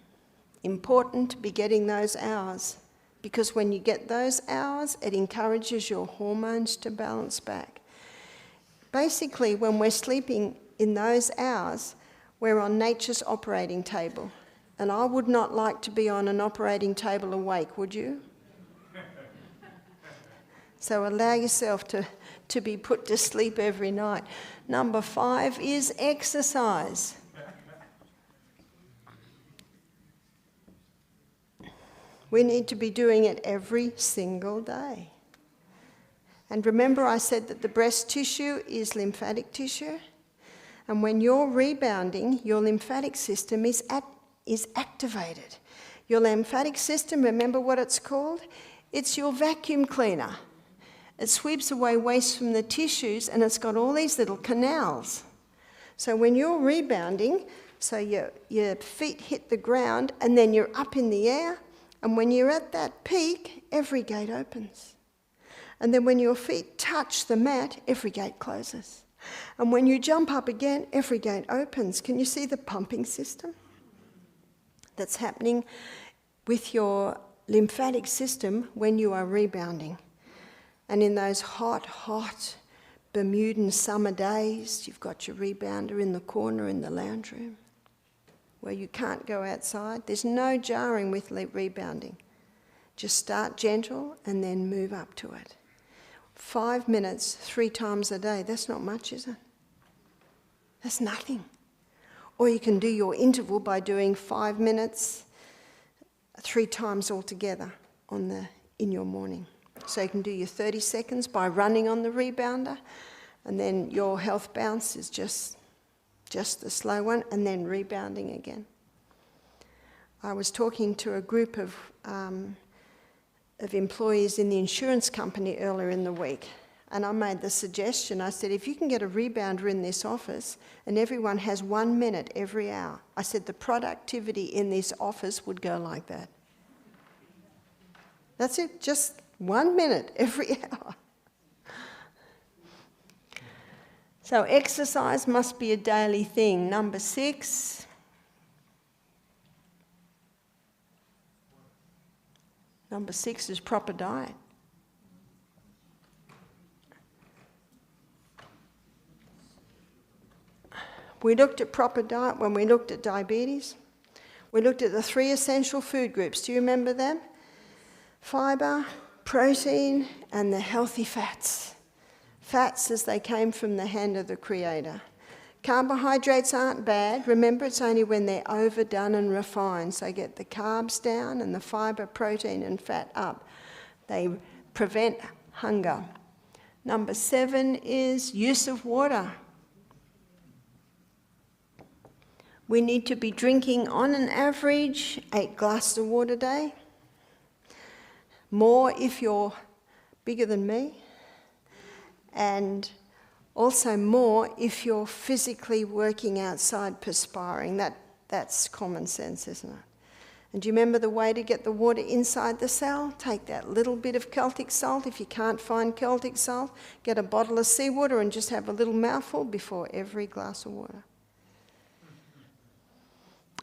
Important to be getting those hours, because when you get those hours, it encourages your hormones to balance back. Basically, when we're sleeping in those hours, we're on nature's operating table. And I would not like to be on an operating table awake, would you? So allow yourself to be put to sleep every night. Number 5 is exercise. We need to be doing it every single day. And remember I said that the breast tissue is lymphatic tissue? And when you're rebounding, your lymphatic system is activated. Your lymphatic system, remember what it's called? It's your vacuum cleaner. It sweeps away waste from the tissues, and it's got all these little canals. So when you're rebounding, so your feet hit the ground and then you're up in the air, and when you're at that peak, every gate opens. And then when your feet touch the mat, every gate closes. And when you jump up again, every gate opens. Can you see the pumping system that's happening with your lymphatic system when you are rebounding? And in those hot Bermudan summer days, you've got your rebounder in the corner in the lounge room where you can't go outside. There's no jarring with rebounding. Just start gentle and then move up to it. 5 minutes, 3 times a day, that's not much, is it? That's nothing. Or you can do your interval by doing 5 minutes 3 times altogether in your morning. So you can do your 30 seconds by running on the rebounder, and then your health bounce is just the slow one, and then rebounding again. I was talking to a group of employees in the insurance company earlier in the week, and I made the suggestion. I said, if you can get a rebounder in this office and everyone has 1 minute every hour, I said the productivity in this office would go like that. That's it, just 1 minute every hour. So exercise must be a daily thing. Number 6. Number 6 is proper diet. We looked at proper diet when we looked at diabetes. We looked at the 3 essential food groups. Do you remember them? Fibre, protein, and the healthy fats. Fats as they came from the hand of the Creator. Carbohydrates aren't bad. Remember, it's only when they're overdone and refined. So get the carbs down and the fibre, protein, and fat up. They prevent hunger. Number 7 is use of water. We need to be drinking, on an average, 8 glasses of water a day. More if you're bigger than me. And Also more if you're physically working outside perspiring. That's common sense, isn't it? And do you remember the way to get the water inside the cell? Take that little bit of Celtic salt. If you can't find Celtic salt, get a bottle of seawater and just have a little mouthful before every glass of water.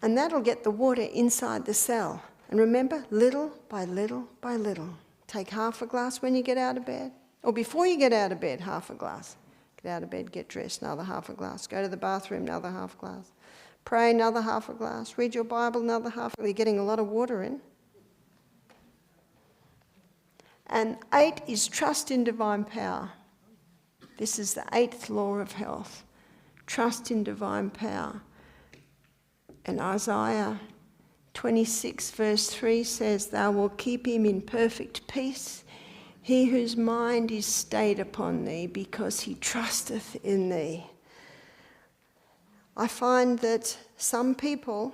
And that'll get the water inside the cell. And remember, little by little by little. Take half a glass when you get out of bed. Or before you get out of bed, half a glass. Get out of bed, get dressed, another half a glass. Go to the bathroom, another half glass. Pray, another half a glass. Read your Bible, another half. You're getting a lot of water in. And 8 is trust in divine power. This is the 8th law of health. Trust in divine power. And Isaiah 26 verse 3 says, "Thou wilt keep him in perfect peace, he whose mind is stayed upon thee, because he trusteth in thee." I find that some people,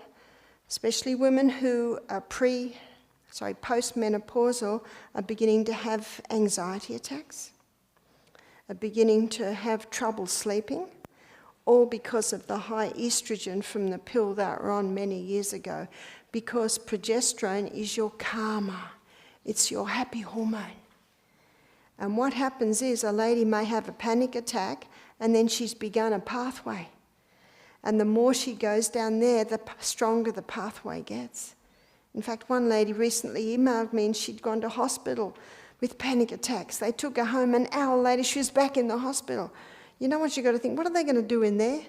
especially women who are postmenopausal, are beginning to have anxiety attacks, are beginning to have trouble sleeping, all because of the high estrogen from the pill that we're on many years ago, because progesterone is your karma, it's your happy hormone. And what happens is a lady may have a panic attack and then she's begun a pathway. And the more she goes down there, the stronger the pathway gets. In fact, one lady recently emailed me and she'd gone to hospital with panic attacks. They took her home. An hour later, she was back in the hospital. You know what you've got to think? What are they going to do in there?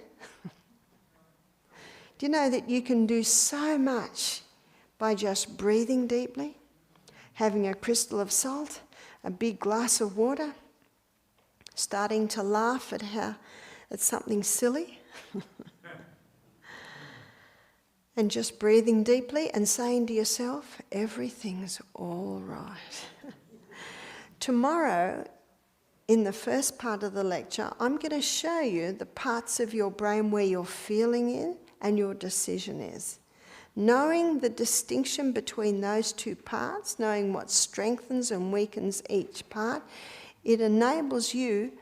Do you know that you can do so much by just breathing deeply, having a crystal of salt, a big glass of water, starting to laugh at something silly, and just breathing deeply and saying to yourself, everything's all right. Tomorrow, in the first part of the lecture, I'm going to show you the parts of your brain where your feeling is and your decision is. Knowing the distinction between those two parts, knowing what strengthens and weakens each part, it enables you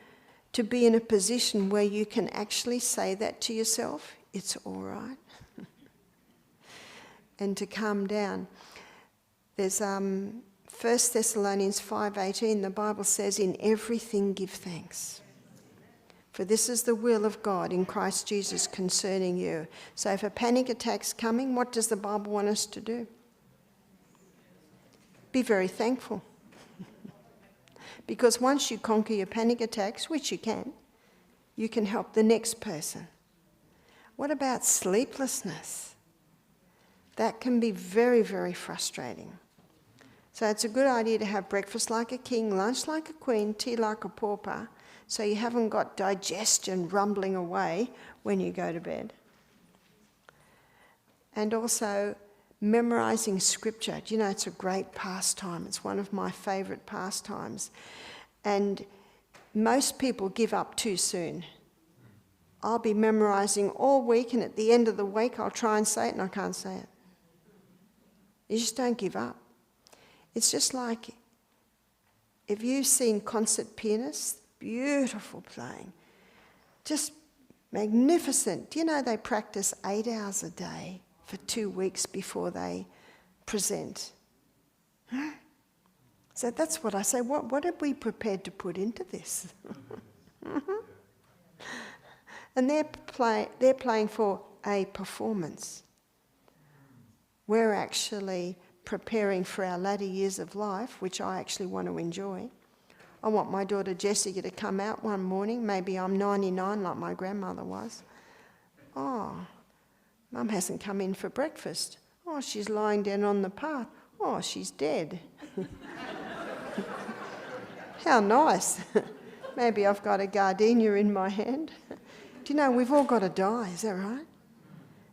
to be in a position where you can actually say that to yourself, it's all right, and to calm down. There's 1 Thessalonians 5:18, the Bible says, "In everything give thanks, for this is the will of God in Christ Jesus concerning you." So if a panic attack's coming, what does the Bible want us to do? Be very thankful. Because once you conquer your panic attacks, which you can help the next person. What about sleeplessness? That can be very, very frustrating. So it's a good idea to have breakfast like a king, lunch like a queen, tea like a pauper, so you haven't got digestion rumbling away when you go to bed. And also memorising scripture. Do you know, it's a great pastime. It's one of my favourite pastimes. And most people give up too soon. I'll be memorising all week, and at the end of the week I'll try and say it and I can't say it. You just don't give up. It's just like, if you've seen concert pianists, beautiful playing, just magnificent. Do you know they practice 8 hours a day for 2 weeks before they present? So that's what I say. What are we prepared to put into this? And they're playing for a performance. We're actually preparing for our latter years of life, which I actually want to enjoy. I want my daughter Jessica to come out one morning. Maybe I'm 99 like my grandmother was. Oh, Mum hasn't come in for breakfast. Oh, she's lying down on the path. Oh, she's dead. How nice. Maybe I've got a gardenia in my hand. Do you know, we've all got to die, is that right?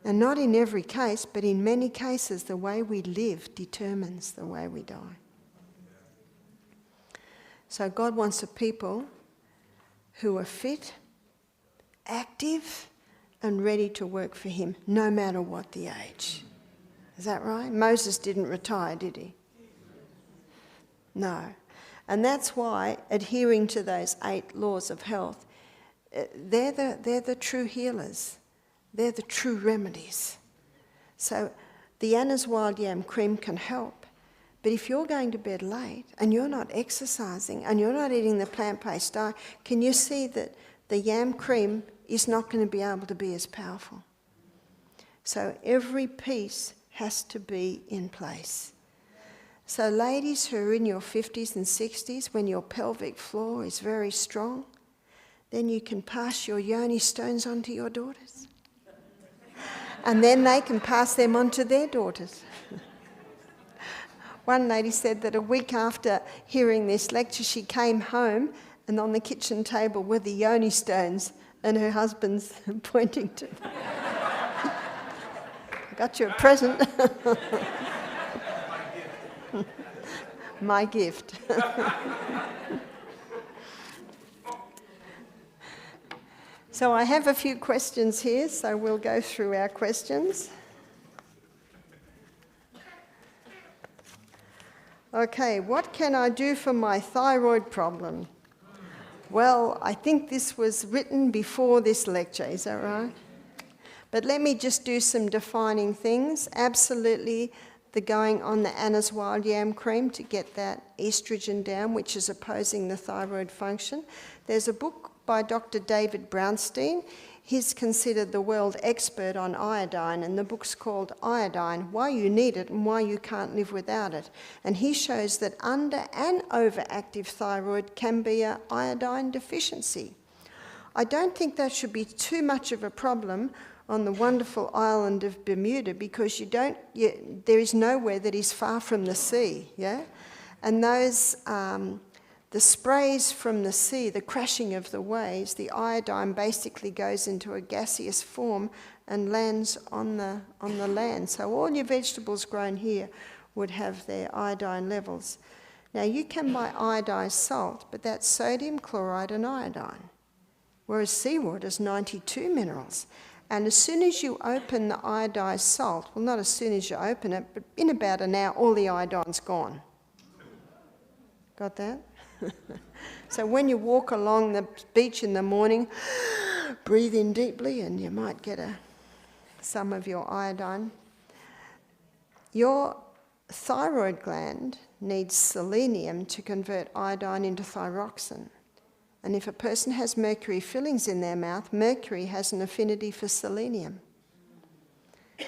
And not in every case, but in many cases, the way we live determines the way we die. So God wants a people who are fit, active, and ready to work for him, no matter what the age. Is that right? Moses didn't retire, did he? No. And that's why adhering to those 8 laws of health they're the true healers. They're the true remedies. So the Anna's Wild Yam Cream can help. But if you're going to bed late and you're not exercising and you're not eating the plant-based diet, can you see that the yam cream is not going to be able to be as powerful? So every piece has to be in place. So ladies who are in your 50s and 60s, when your pelvic floor is very strong, then you can pass your yoni stones on to your daughters. And then they can pass them on to their daughters. One lady said that a week after hearing this lecture, she came home and on the kitchen table were the yoni stones and her husband's pointing to them. I got you a present. My gift. So I have a few questions here, so we'll go through our questions. Okay, what can I do for my thyroid problem? Well, I think this was written before this lecture, is that right? But let me just do some defining things. Absolutely, the going on the Anna's Wild Yam Cream to get that estrogen down, which is opposing the thyroid function. There's a book by Dr. David Brownstein. He's considered the world expert on iodine, and the book's called Iodine, Why You Need It and Why You Can't Live Without It. And he shows that under and overactive thyroid can be an iodine deficiency. I don't think that should be too much of a problem on the wonderful island of Bermuda, because there is nowhere that is far from the sea, yeah? And those, the sprays from the sea, the crashing of the waves, the iodine basically goes into a gaseous form and lands on the land. So all your vegetables grown here would have their iodine levels. Now you can buy iodized salt, but that's sodium, chloride and iodine, whereas seawater is 92 minerals. And as soon as you open the iodized salt, well, not as soon as you open it, but in about an hour, all the iodine's gone. Got that? So when you walk along the beach in the morning, breathe in deeply and you might get some of your iodine. Your thyroid gland needs selenium to convert iodine into thyroxine. And if a person has mercury fillings in their mouth, mercury has an affinity for selenium.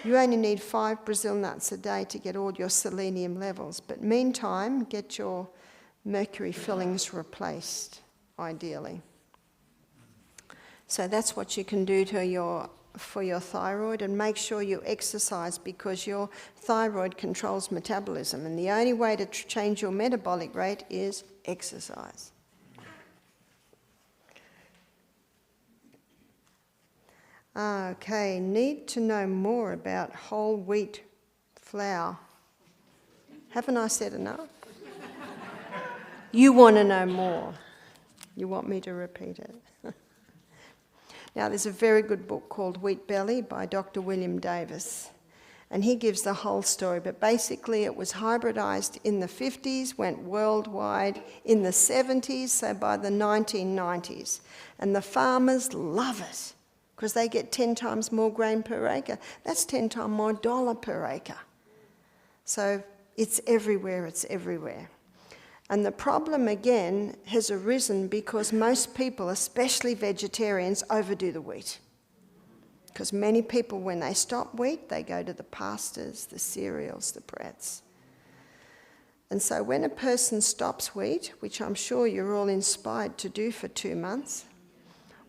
You only need 5 Brazil nuts a day to get all your selenium levels. But meantime, get your mercury fillings replaced, ideally. So that's what you can do for your thyroid, and make sure you exercise, because your thyroid controls metabolism, and the only way to change your metabolic rate is exercise. Okay, need to know more about whole wheat flour. Haven't I said enough? You want to know more. You want me to repeat it. Now, there's a very good book called Wheat Belly by Dr. William Davis, and he gives the whole story, but basically it was hybridized in the 50s, went worldwide in the 70s, so by the 1990s. And the farmers love it, because they get 10 times more grain per acre. That's 10 times more dollar per acre. So it's everywhere, it's everywhere. And the problem, again, has arisen because most people, especially vegetarians, overdo the wheat. Because many people, when they stop wheat, they go to the pastas, the cereals, the breads. And so when a person stops wheat, which I'm sure you're all inspired to do for 2 months,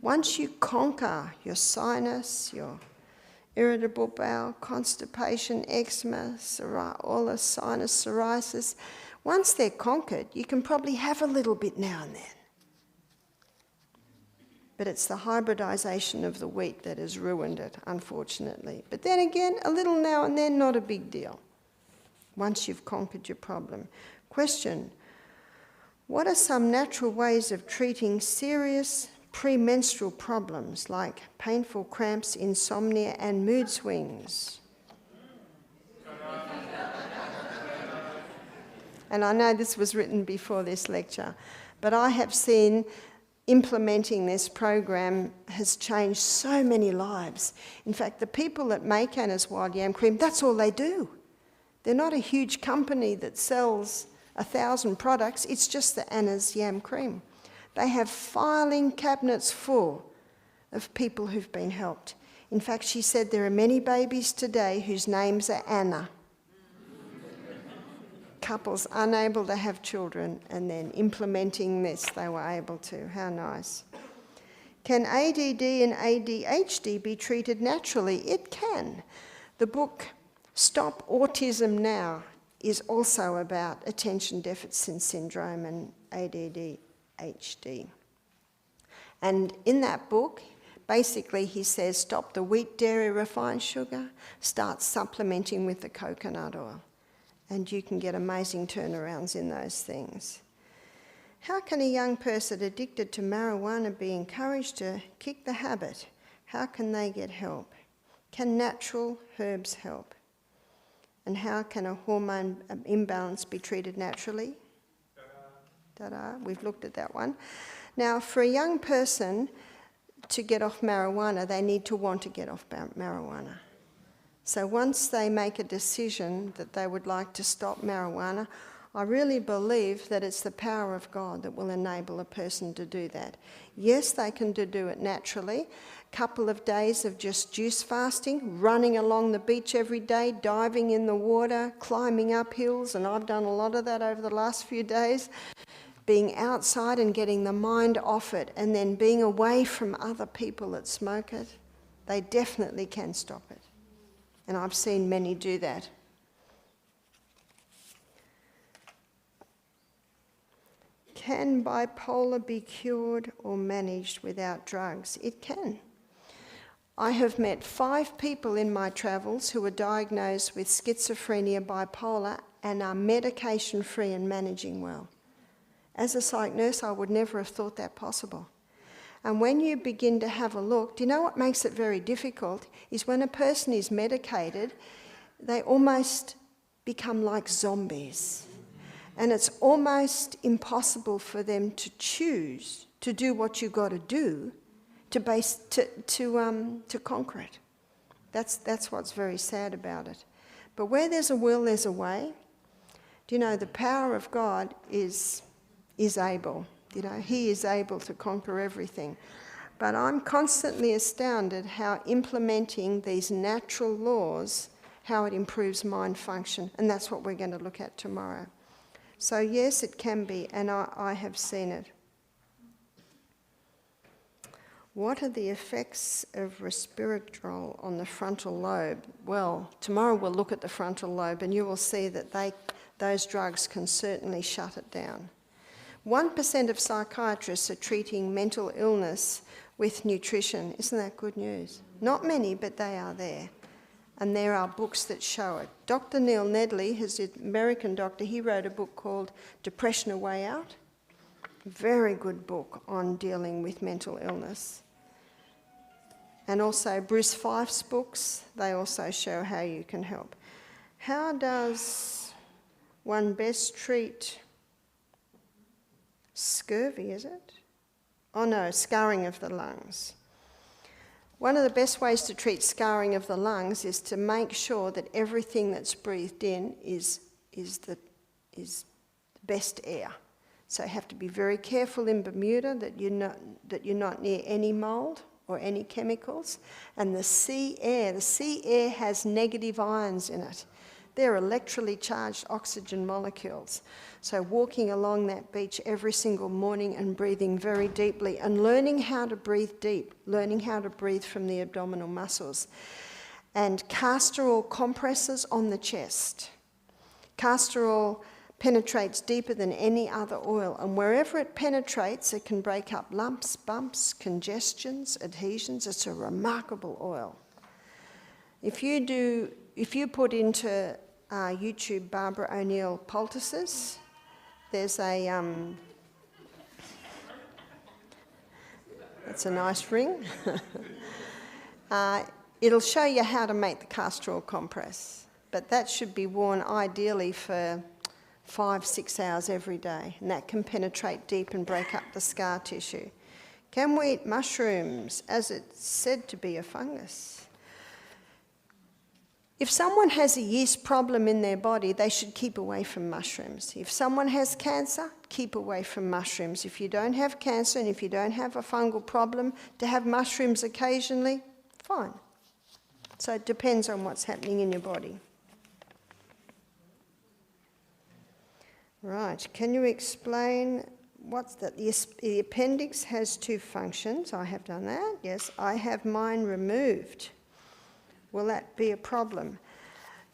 once you conquer your sinus, your irritable bowel, constipation, eczema, all the sinus, psoriasis, once they're conquered, you can probably have a little bit now and then. But it's the hybridization of the wheat that has ruined it, unfortunately. But then again, a little now and then, not a big deal, once you've conquered your problem. Question: what are some natural ways of treating serious premenstrual problems like painful cramps, insomnia, and mood swings? And I know this was written before this lecture, but I have seen implementing this program has changed so many lives. In fact, the people that make Anna's Wild Yam Cream, that's all they do. They're not a huge company that sells 1,000 products, it's just the Anna's Yam Cream. They have filing cabinets full of people who've been helped. In fact, she said there are many babies today whose names are Anna. Couples unable to have children, and then implementing this, they were able to. How nice. Can ADD and ADHD be treated naturally? It can. The book Stop Autism Now is also about attention deficit syndrome and ADHD. And in that book, basically he says stop the wheat, dairy, refined sugar, start supplementing with the coconut oil. And you can get amazing turnarounds in those things. How can a young person addicted to marijuana be encouraged to kick the habit? How can they get help? Can natural herbs help? And how can a hormone imbalance be treated naturally? Ta-da. We've looked at that one. Now, for a young person to get off marijuana, they need to want to get off marijuana. So once they make a decision that they would like to stop marijuana, I really believe that it's the power of God that will enable a person to do that. Yes, they can do it naturally. A couple of days of just juice fasting, running along the beach every day, diving in the water, climbing up hills, and I've done a lot of that over the last few days. Being outside and getting the mind off it, and then being away from other people that smoke it, they definitely can stop it. And I've seen many do that. Can bipolar be cured or managed without drugs? It can. I have met 5 people in my travels who were diagnosed with schizophrenia, bipolar, and are medication-free and managing well. As a psych nurse, I would never have thought that possible. And when you begin to have a look, do you know what makes it very difficult? Is when a person is medicated, they almost become like zombies. And it's almost impossible for them to choose to do what you've got to do to conquer it. That's what's very sad about it. But where there's a will, there's a way. Do you know, the power of God is able. You know, he is able to conquer everything. But I'm constantly astounded how implementing these natural laws, how it improves mind function. And that's what we're going to look at tomorrow. So yes, it can be, and I have seen it. What are the effects of resveratrol on the frontal lobe? Well, tomorrow we'll look at the frontal lobe, and you will see that those drugs can certainly shut it down. 1% of psychiatrists are treating mental illness with nutrition. Isn't that good news? Not many, but they are there. And there are books that show it. Dr. Neil Nedley, who's an American doctor, he wrote a book called Depression: A Way Out. Very good book on dealing with mental illness. And also Bruce Fife's books, they also show how you can help. How does one best treat scurvy, is it? Oh no, scarring of the lungs. One of the best ways to treat scarring of the lungs is to make sure that everything that's breathed in is the best air. So you have to be very careful in Bermuda that you're not near any mould or any chemicals. And the sea air has negative ions in it. They're electrically charged oxygen molecules. So walking along that beach every single morning and breathing very deeply and learning how to breathe deep, learning how to breathe from the abdominal muscles. And castor oil compresses on the chest. Castor oil penetrates deeper than any other oil, and wherever it penetrates, it can break up lumps, bumps, congestions, adhesions. It's a remarkable oil. If you put into YouTube Barbara O'Neill poultices, there's a, that's a nice ring. It'll show you how to make the castor oil compress, but that should be worn ideally for 5-6 hours every day, and that can penetrate deep and break up the scar tissue. Can we eat mushrooms as it's said to be a fungus? If someone has a yeast problem in their body, they should keep away from mushrooms. If someone has cancer, keep away from mushrooms. If you don't have cancer and if you don't have a fungal problem, to have mushrooms occasionally, fine. So it depends on what's happening in your body. Right, can you explain what's that? The appendix has two functions. I have done that. Yes, I have mine removed. Will that be a problem?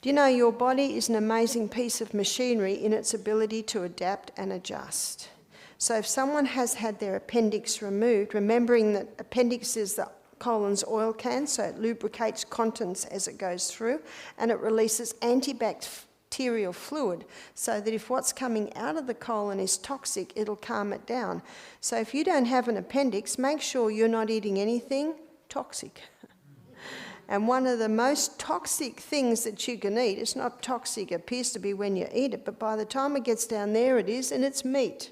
Do you know your body is an amazing piece of machinery in its ability to adapt and adjust? So if someone has had their appendix removed, remembering that appendix is the colon's oil can, so it lubricates contents as it goes through, and it releases antibacterial fluid, so that if what's coming out of the colon is toxic, it'll calm it down. So if you don't have an appendix, make sure you're not eating anything toxic. And one of the most toxic things that you can eat, it's not toxic, it appears to be when you eat it, but by the time it gets down there it is, and it's meat.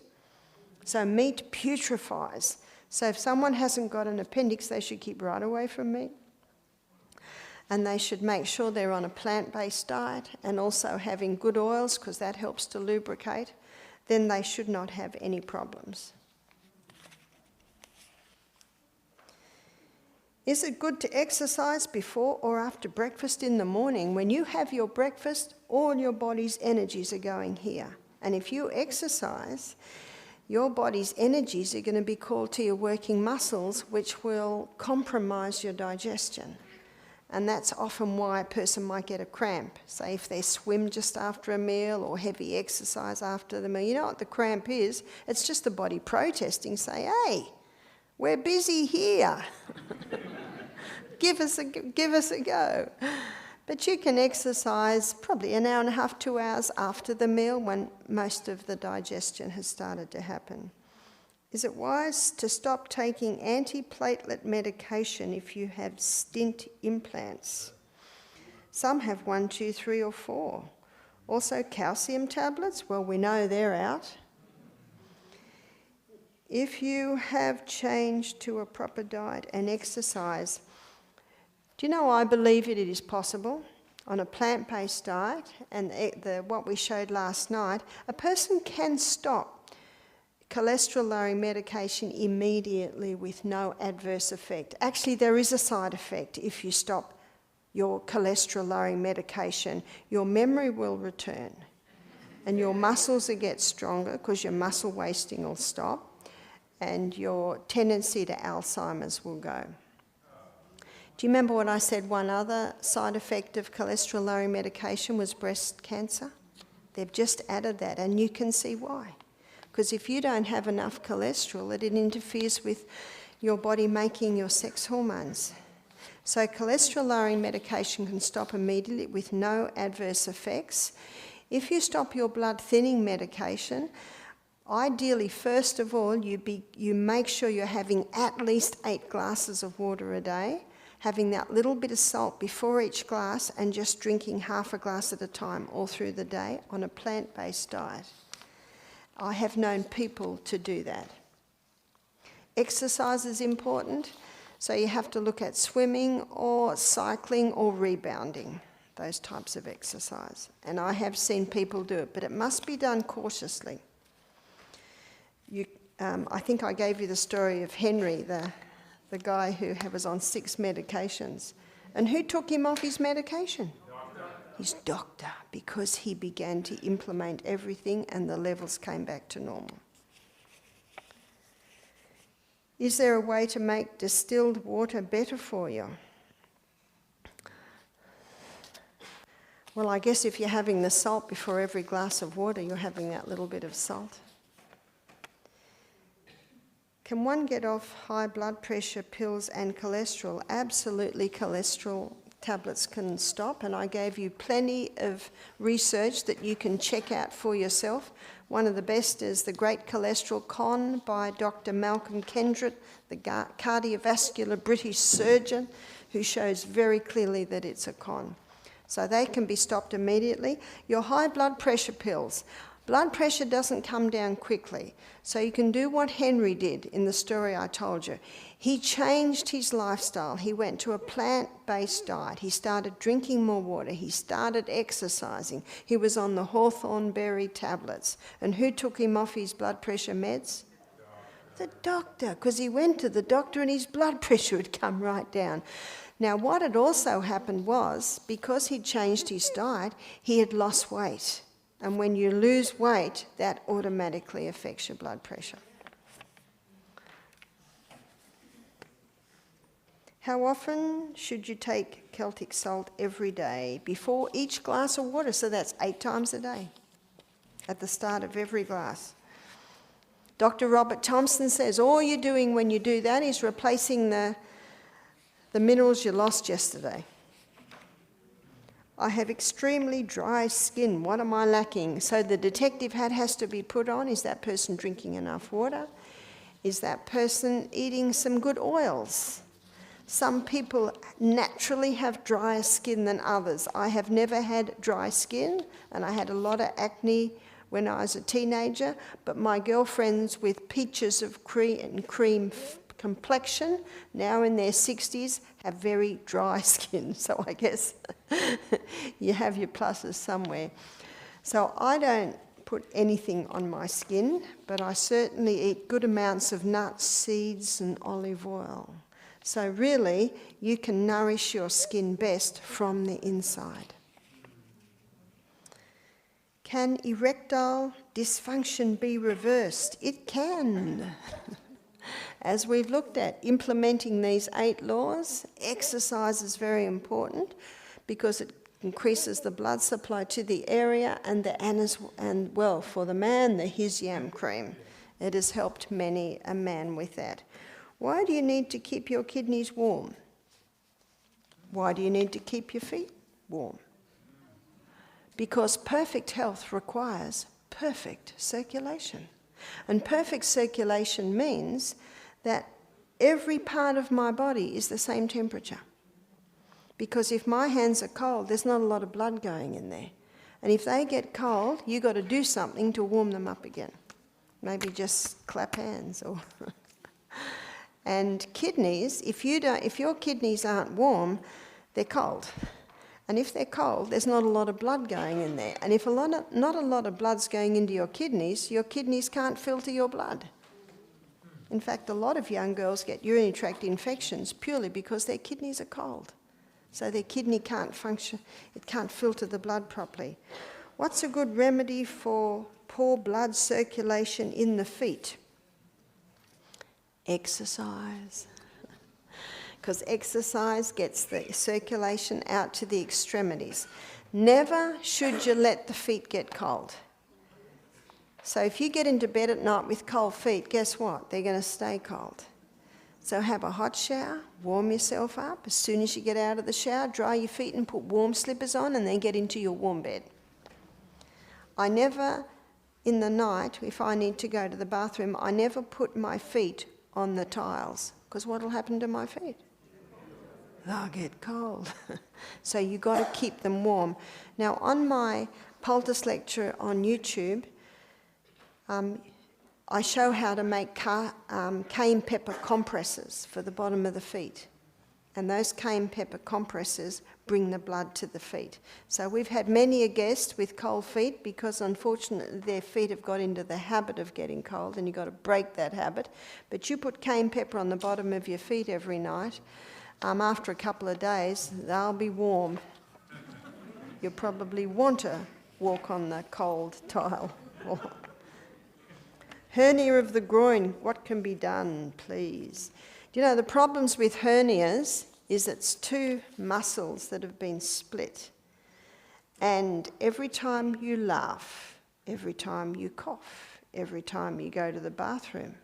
So meat putrefies. So if someone hasn't got an appendix, they should keep right away from meat. And they should make sure they're on a plant-based diet and also having good oils, because that helps to lubricate. Then they should not have any problems. Is it good to exercise before or after breakfast in the morning? When you have your breakfast, all your body's energies are going here. And if you exercise, your body's energies are going to be called to your working muscles, which will compromise your digestion. And that's often why a person might get a cramp. Say if they swim just after a meal or heavy exercise after the meal. You know what the cramp is? It's just the body protesting, say, hey, we're busy here. Give us a go. But you can exercise probably an hour and a half, 2 hours after the meal when most of the digestion has started to happen. Is it wise to stop taking antiplatelet medication if you have stent implants? Some have 1, 2, 3 or 4. Also calcium tablets, well, we know they're out. If you have changed to a proper diet and exercise, do you know I believe it is possible on a plant-based diet, and what we showed last night, a person can stop cholesterol-lowering medication immediately with no adverse effect. Actually, there is a side effect if you stop your cholesterol-lowering medication. Your memory will return, and your muscles will get stronger because your muscle wasting will stop, and your tendency to Alzheimer's will go. Do you remember what I said? One other side effect of cholesterol-lowering medication was breast cancer. They've just added that, and you can see why. Because if you don't have enough cholesterol, it interferes with your body making your sex hormones. So cholesterol-lowering medication can stop immediately with no adverse effects. If you stop your blood thinning medication, ideally, first of all, you make sure you're having at least 8 glasses of water a day, having that little bit of salt before each glass, and just drinking half a glass at a time all through the day on a plant-based diet. I have known people to do that. Exercise is important, so you have to look at swimming or cycling or rebounding, those types of exercise. And I have seen people do it, but it must be done cautiously. I think I gave you the story of Henry, the guy who was on 6 medications. And who took him off his medication? His doctor, because he began to implement everything and the levels came back to normal. Is there a way to make distilled water better for you? Well, I guess if you're having the salt before every glass of water, you're having that little bit of salt. Can one get off high blood pressure pills and cholesterol? Absolutely, cholesterol tablets can stop, and I gave you plenty of research that you can check out for yourself. One of the best is The Great Cholesterol Con by Dr. Malcolm Kendrick, the cardiovascular British surgeon, who shows very clearly that it's a con. So they can be stopped immediately. Your high blood pressure pills, Blood pressure doesn't come down quickly. So you can do what Henry did in the story I told you. He changed his lifestyle. He went to a plant-based diet. He started drinking more water. He started exercising. He was on the hawthorn berry tablets. And who took him off his blood pressure meds? The doctor, because he went to the doctor and his blood pressure had come right down. Now, what had also happened was, because he'd changed his diet, he had lost weight. And when you lose weight, that automatically affects your blood pressure. How often should you take Celtic salt? Every day, before each glass of water. So that's 8 times a day, at the start of every glass. Dr. Robert Thompson says all you're doing when you do that is replacing the minerals you lost yesterday. I have extremely dry skin. What am I lacking? So the detective hat has to be put on. Is that person drinking enough water? Is that person eating some good oils? Some people naturally have drier skin than others. I have never had dry skin, and I had a lot of acne when I was a teenager, but my girlfriends with peaches of cream complexion, now in their 60s, have very dry skin. So I guess you have your pluses somewhere. So I don't put anything on my skin, but I certainly eat good amounts of nuts, seeds, and olive oil. So really, you can nourish your skin best from the inside. Can erectile dysfunction be reversed? It can. As we've looked at, implementing these 8 laws, exercise is very important because it increases the blood supply to the area, and for the man, the His Yam cream. It has helped many a man with that. Why do you need to keep your kidneys warm? Why do you need to keep your feet warm? Because perfect health requires perfect circulation. And perfect circulation means that every part of my body is the same temperature. Because if my hands are cold, there's not a lot of blood going in there. And if they get cold, you've got to do something to warm them up again. Maybe just clap hands or... And kidneys, if your kidneys aren't warm, they're cold. And if they're cold, there's not a lot of blood going in there. And if not a lot of blood's going into your kidneys can't filter your blood. In fact, a lot of young girls get urinary tract infections purely because their kidneys are cold. So their kidney can't function, it can't filter the blood properly. What's a good remedy for poor blood circulation in the feet? Exercise. Because exercise gets the circulation out to the extremities. Never should you let the feet get cold. So if you get into bed at night with cold feet, guess what? They're going to stay cold. So have a hot shower, warm yourself up. As soon as you get out of the shower, dry your feet and put warm slippers on, and then get into your warm bed. I never, in the night, if I need to go to the bathroom, I never put my feet on the tiles, because what will happen to my feet? They'll get cold. So you've got to keep them warm. Now, on my poultice lecture on YouTube, I show how to make cayenne pepper compresses for the bottom of the feet. And those cayenne pepper compresses bring the blood to the feet. So we've had many a guest with cold feet because unfortunately their feet have got into the habit of getting cold, and you've got to break that habit. But you put cayenne pepper on the bottom of your feet every night. After a couple of days, they'll be warm. You'll probably want to walk on the cold tile. Hernia of the groin, what can be done, please? Do you know the problems with hernias is it's 2 muscles that have been split. And every time you laugh, every time you cough, every time you go to the bathroom,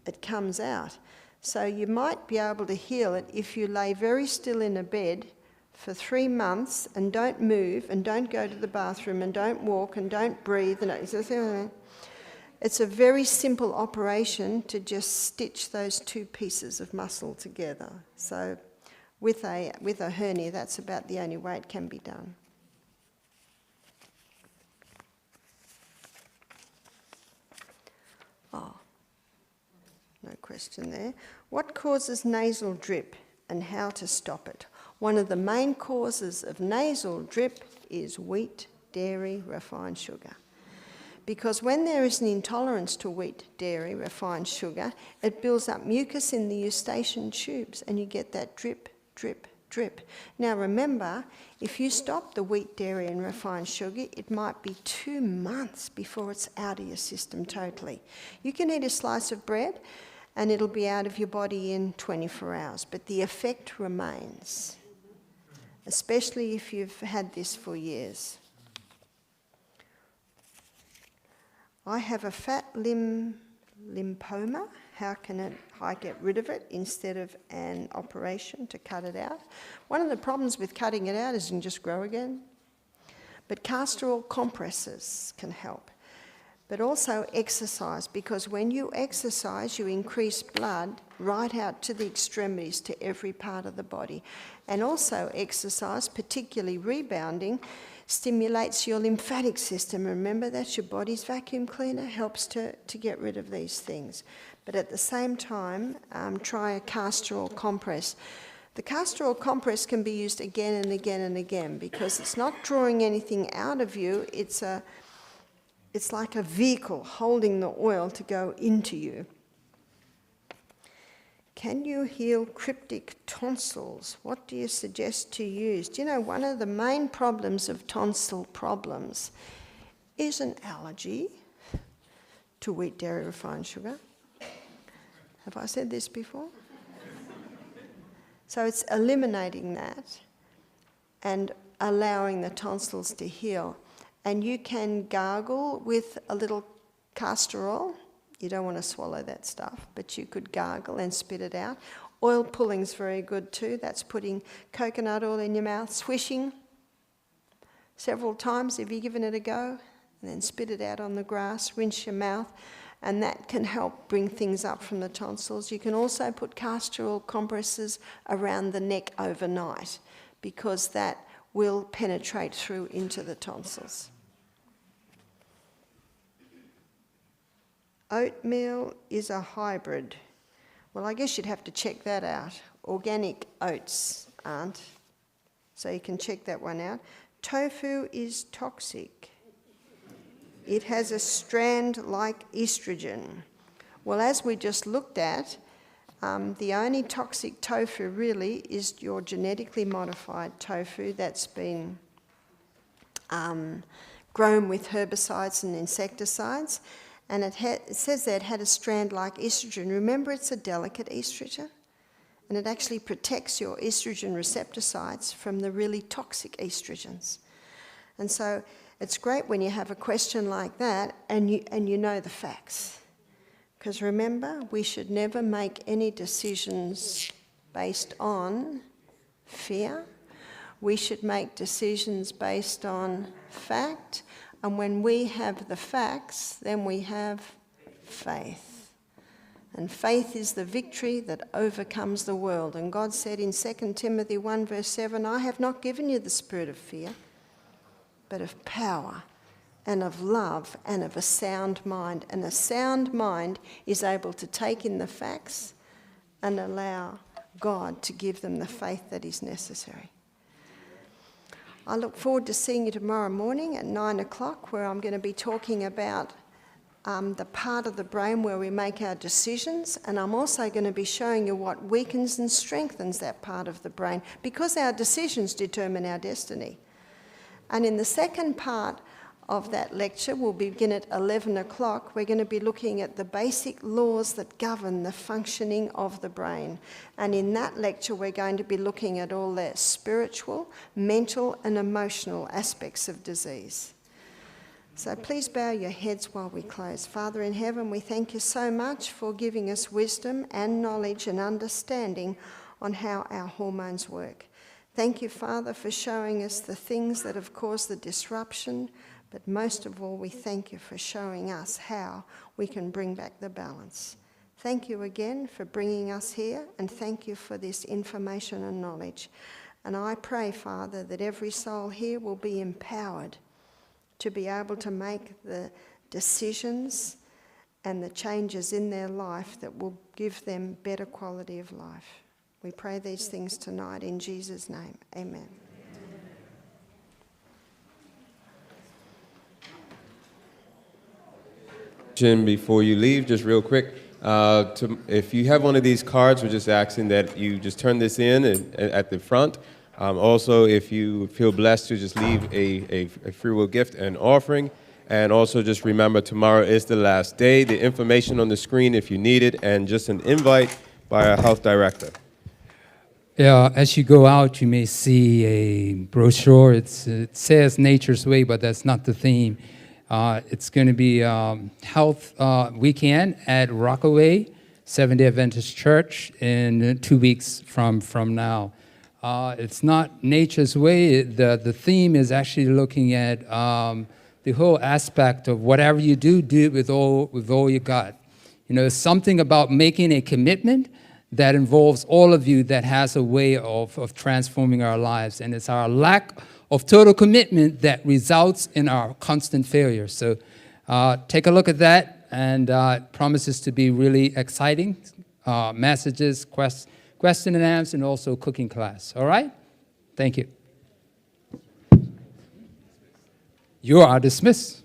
it comes out. So you might be able to heal it if you lay very still in a bed for 3 months and don't move and don't go to the bathroom and don't walk and don't breathe. It's a very simple operation to just stitch those 2 pieces of muscle together. So with a hernia, that's about the only way it can be done. Oh, no question there. What causes nasal drip and how to stop it? One of the main causes of nasal drip is wheat, dairy, refined sugar. Because when there is an intolerance to wheat, dairy, refined sugar, it builds up mucus in the eustachian tubes and you get that drip, drip, drip. Now remember, if you stop the wheat, dairy and refined sugar, it might be 2 months before it's out of your system totally. You can eat a slice of bread and it'll be out of your body in 24 hours, but the effect remains, especially if you've had this for years. I have a fat lymphoma. How can I get rid of it instead of an operation to cut it out? One of the problems with cutting it out is it can just grow again. But castor oil compresses can help. But also exercise, because when you exercise, you increase blood right out to the extremities, to every part of the body. And also exercise, particularly rebounding, stimulates your lymphatic system. Remember, that's your body's vacuum cleaner, helps to get rid of these things. But at the same time, try a castor oil compress. The castor oil compress can be used again and again and again because it's not drawing anything out of you, it's like a vehicle holding the oil to go into you. Can you heal cryptic tonsils? What do you suggest to use? Do you know one of the main problems of tonsil problems is an allergy to wheat, dairy, refined sugar? Have I said this before? So it's eliminating that and allowing the tonsils to heal. And you can gargle with a little castor oil. You don't want to swallow that stuff, but you could gargle and spit it out. Oil pulling's very good too. That's putting coconut oil in your mouth, swishing several times if you've given it a go, and then spit it out on the grass, rinse your mouth, and that can help bring things up from the tonsils. You can also put castor oil compresses around the neck overnight because that will penetrate through into the tonsils. Oatmeal is a hybrid. Well, I guess you'd have to check that out. Organic oats aren't. So you can check that one out. Tofu is toxic. It has a strand like estrogen. Well, as we just looked at, the only toxic tofu really is your genetically modified tofu that's been grown with herbicides and insecticides. And it says that it had a strand like estrogen. Remember, it's a delicate estrogen. And it actually protects your estrogen receptor sites from the really toxic estrogens. And so it's great when you have a question like that and you know the facts. Because remember, we should never make any decisions based on fear. We should make decisions based on fact. And when we have the facts, then we have faith. And faith is the victory that overcomes the world. And God said in 2 Timothy 1 verse 7, I have not given you the spirit of fear, but of power and of love and of a sound mind. And a sound mind is able to take in the facts and allow God to give them the faith that is necessary. I look forward to seeing you tomorrow morning at 9 o'clock, where I'm going to be talking about the part of the brain where we make our decisions, and I'm also going to be showing you what weakens and strengthens that part of the brain, because our decisions determine our destiny. And in the second part of that lecture, we'll begin at 11 o'clock, we're going to be looking at the basic laws that govern the functioning of the brain. And in that lecture, we're going to be looking at all the spiritual, mental and emotional aspects of disease. So please bow your heads while we close. Father in heaven, we thank you so much for giving us wisdom and knowledge and understanding on how our hormones work. Thank you, Father, for showing us the things that have caused the disruption, but most of all, we thank you for showing us how we can bring back the balance. Thank you again for bringing us here, and thank you for this information and knowledge. And I pray, Father, that every soul here will be empowered to be able to make the decisions and the changes in their life that will give them better quality of life. We pray these things tonight in Jesus' name. Amen.
Before you leave, just real quick, if you have one of these cards, we're just asking that you just turn this in at the front. Also, if you feel blessed to just leave a free will gift and offering. And also just remember, tomorrow is the last day. The information on the screen if you need it, and just an invite by our health director.
Yeah, as you go out, you may see a brochure. It says Nature's Way, but that's not the theme. It's going to be Health Weekend at Rockaway Seventh-day Adventist Church in 2 weeks from now. It's not Nature's Way. The theme is actually looking at the whole aspect of whatever you do it with all you got. You know, something about making a commitment that involves all of you that has a way of transforming our lives. And it's our lack of total commitment that results in our constant failure. So take a look at that, and it promises to be really exciting. Messages, question and answer, and also cooking class. All right? Thank you. You are dismissed.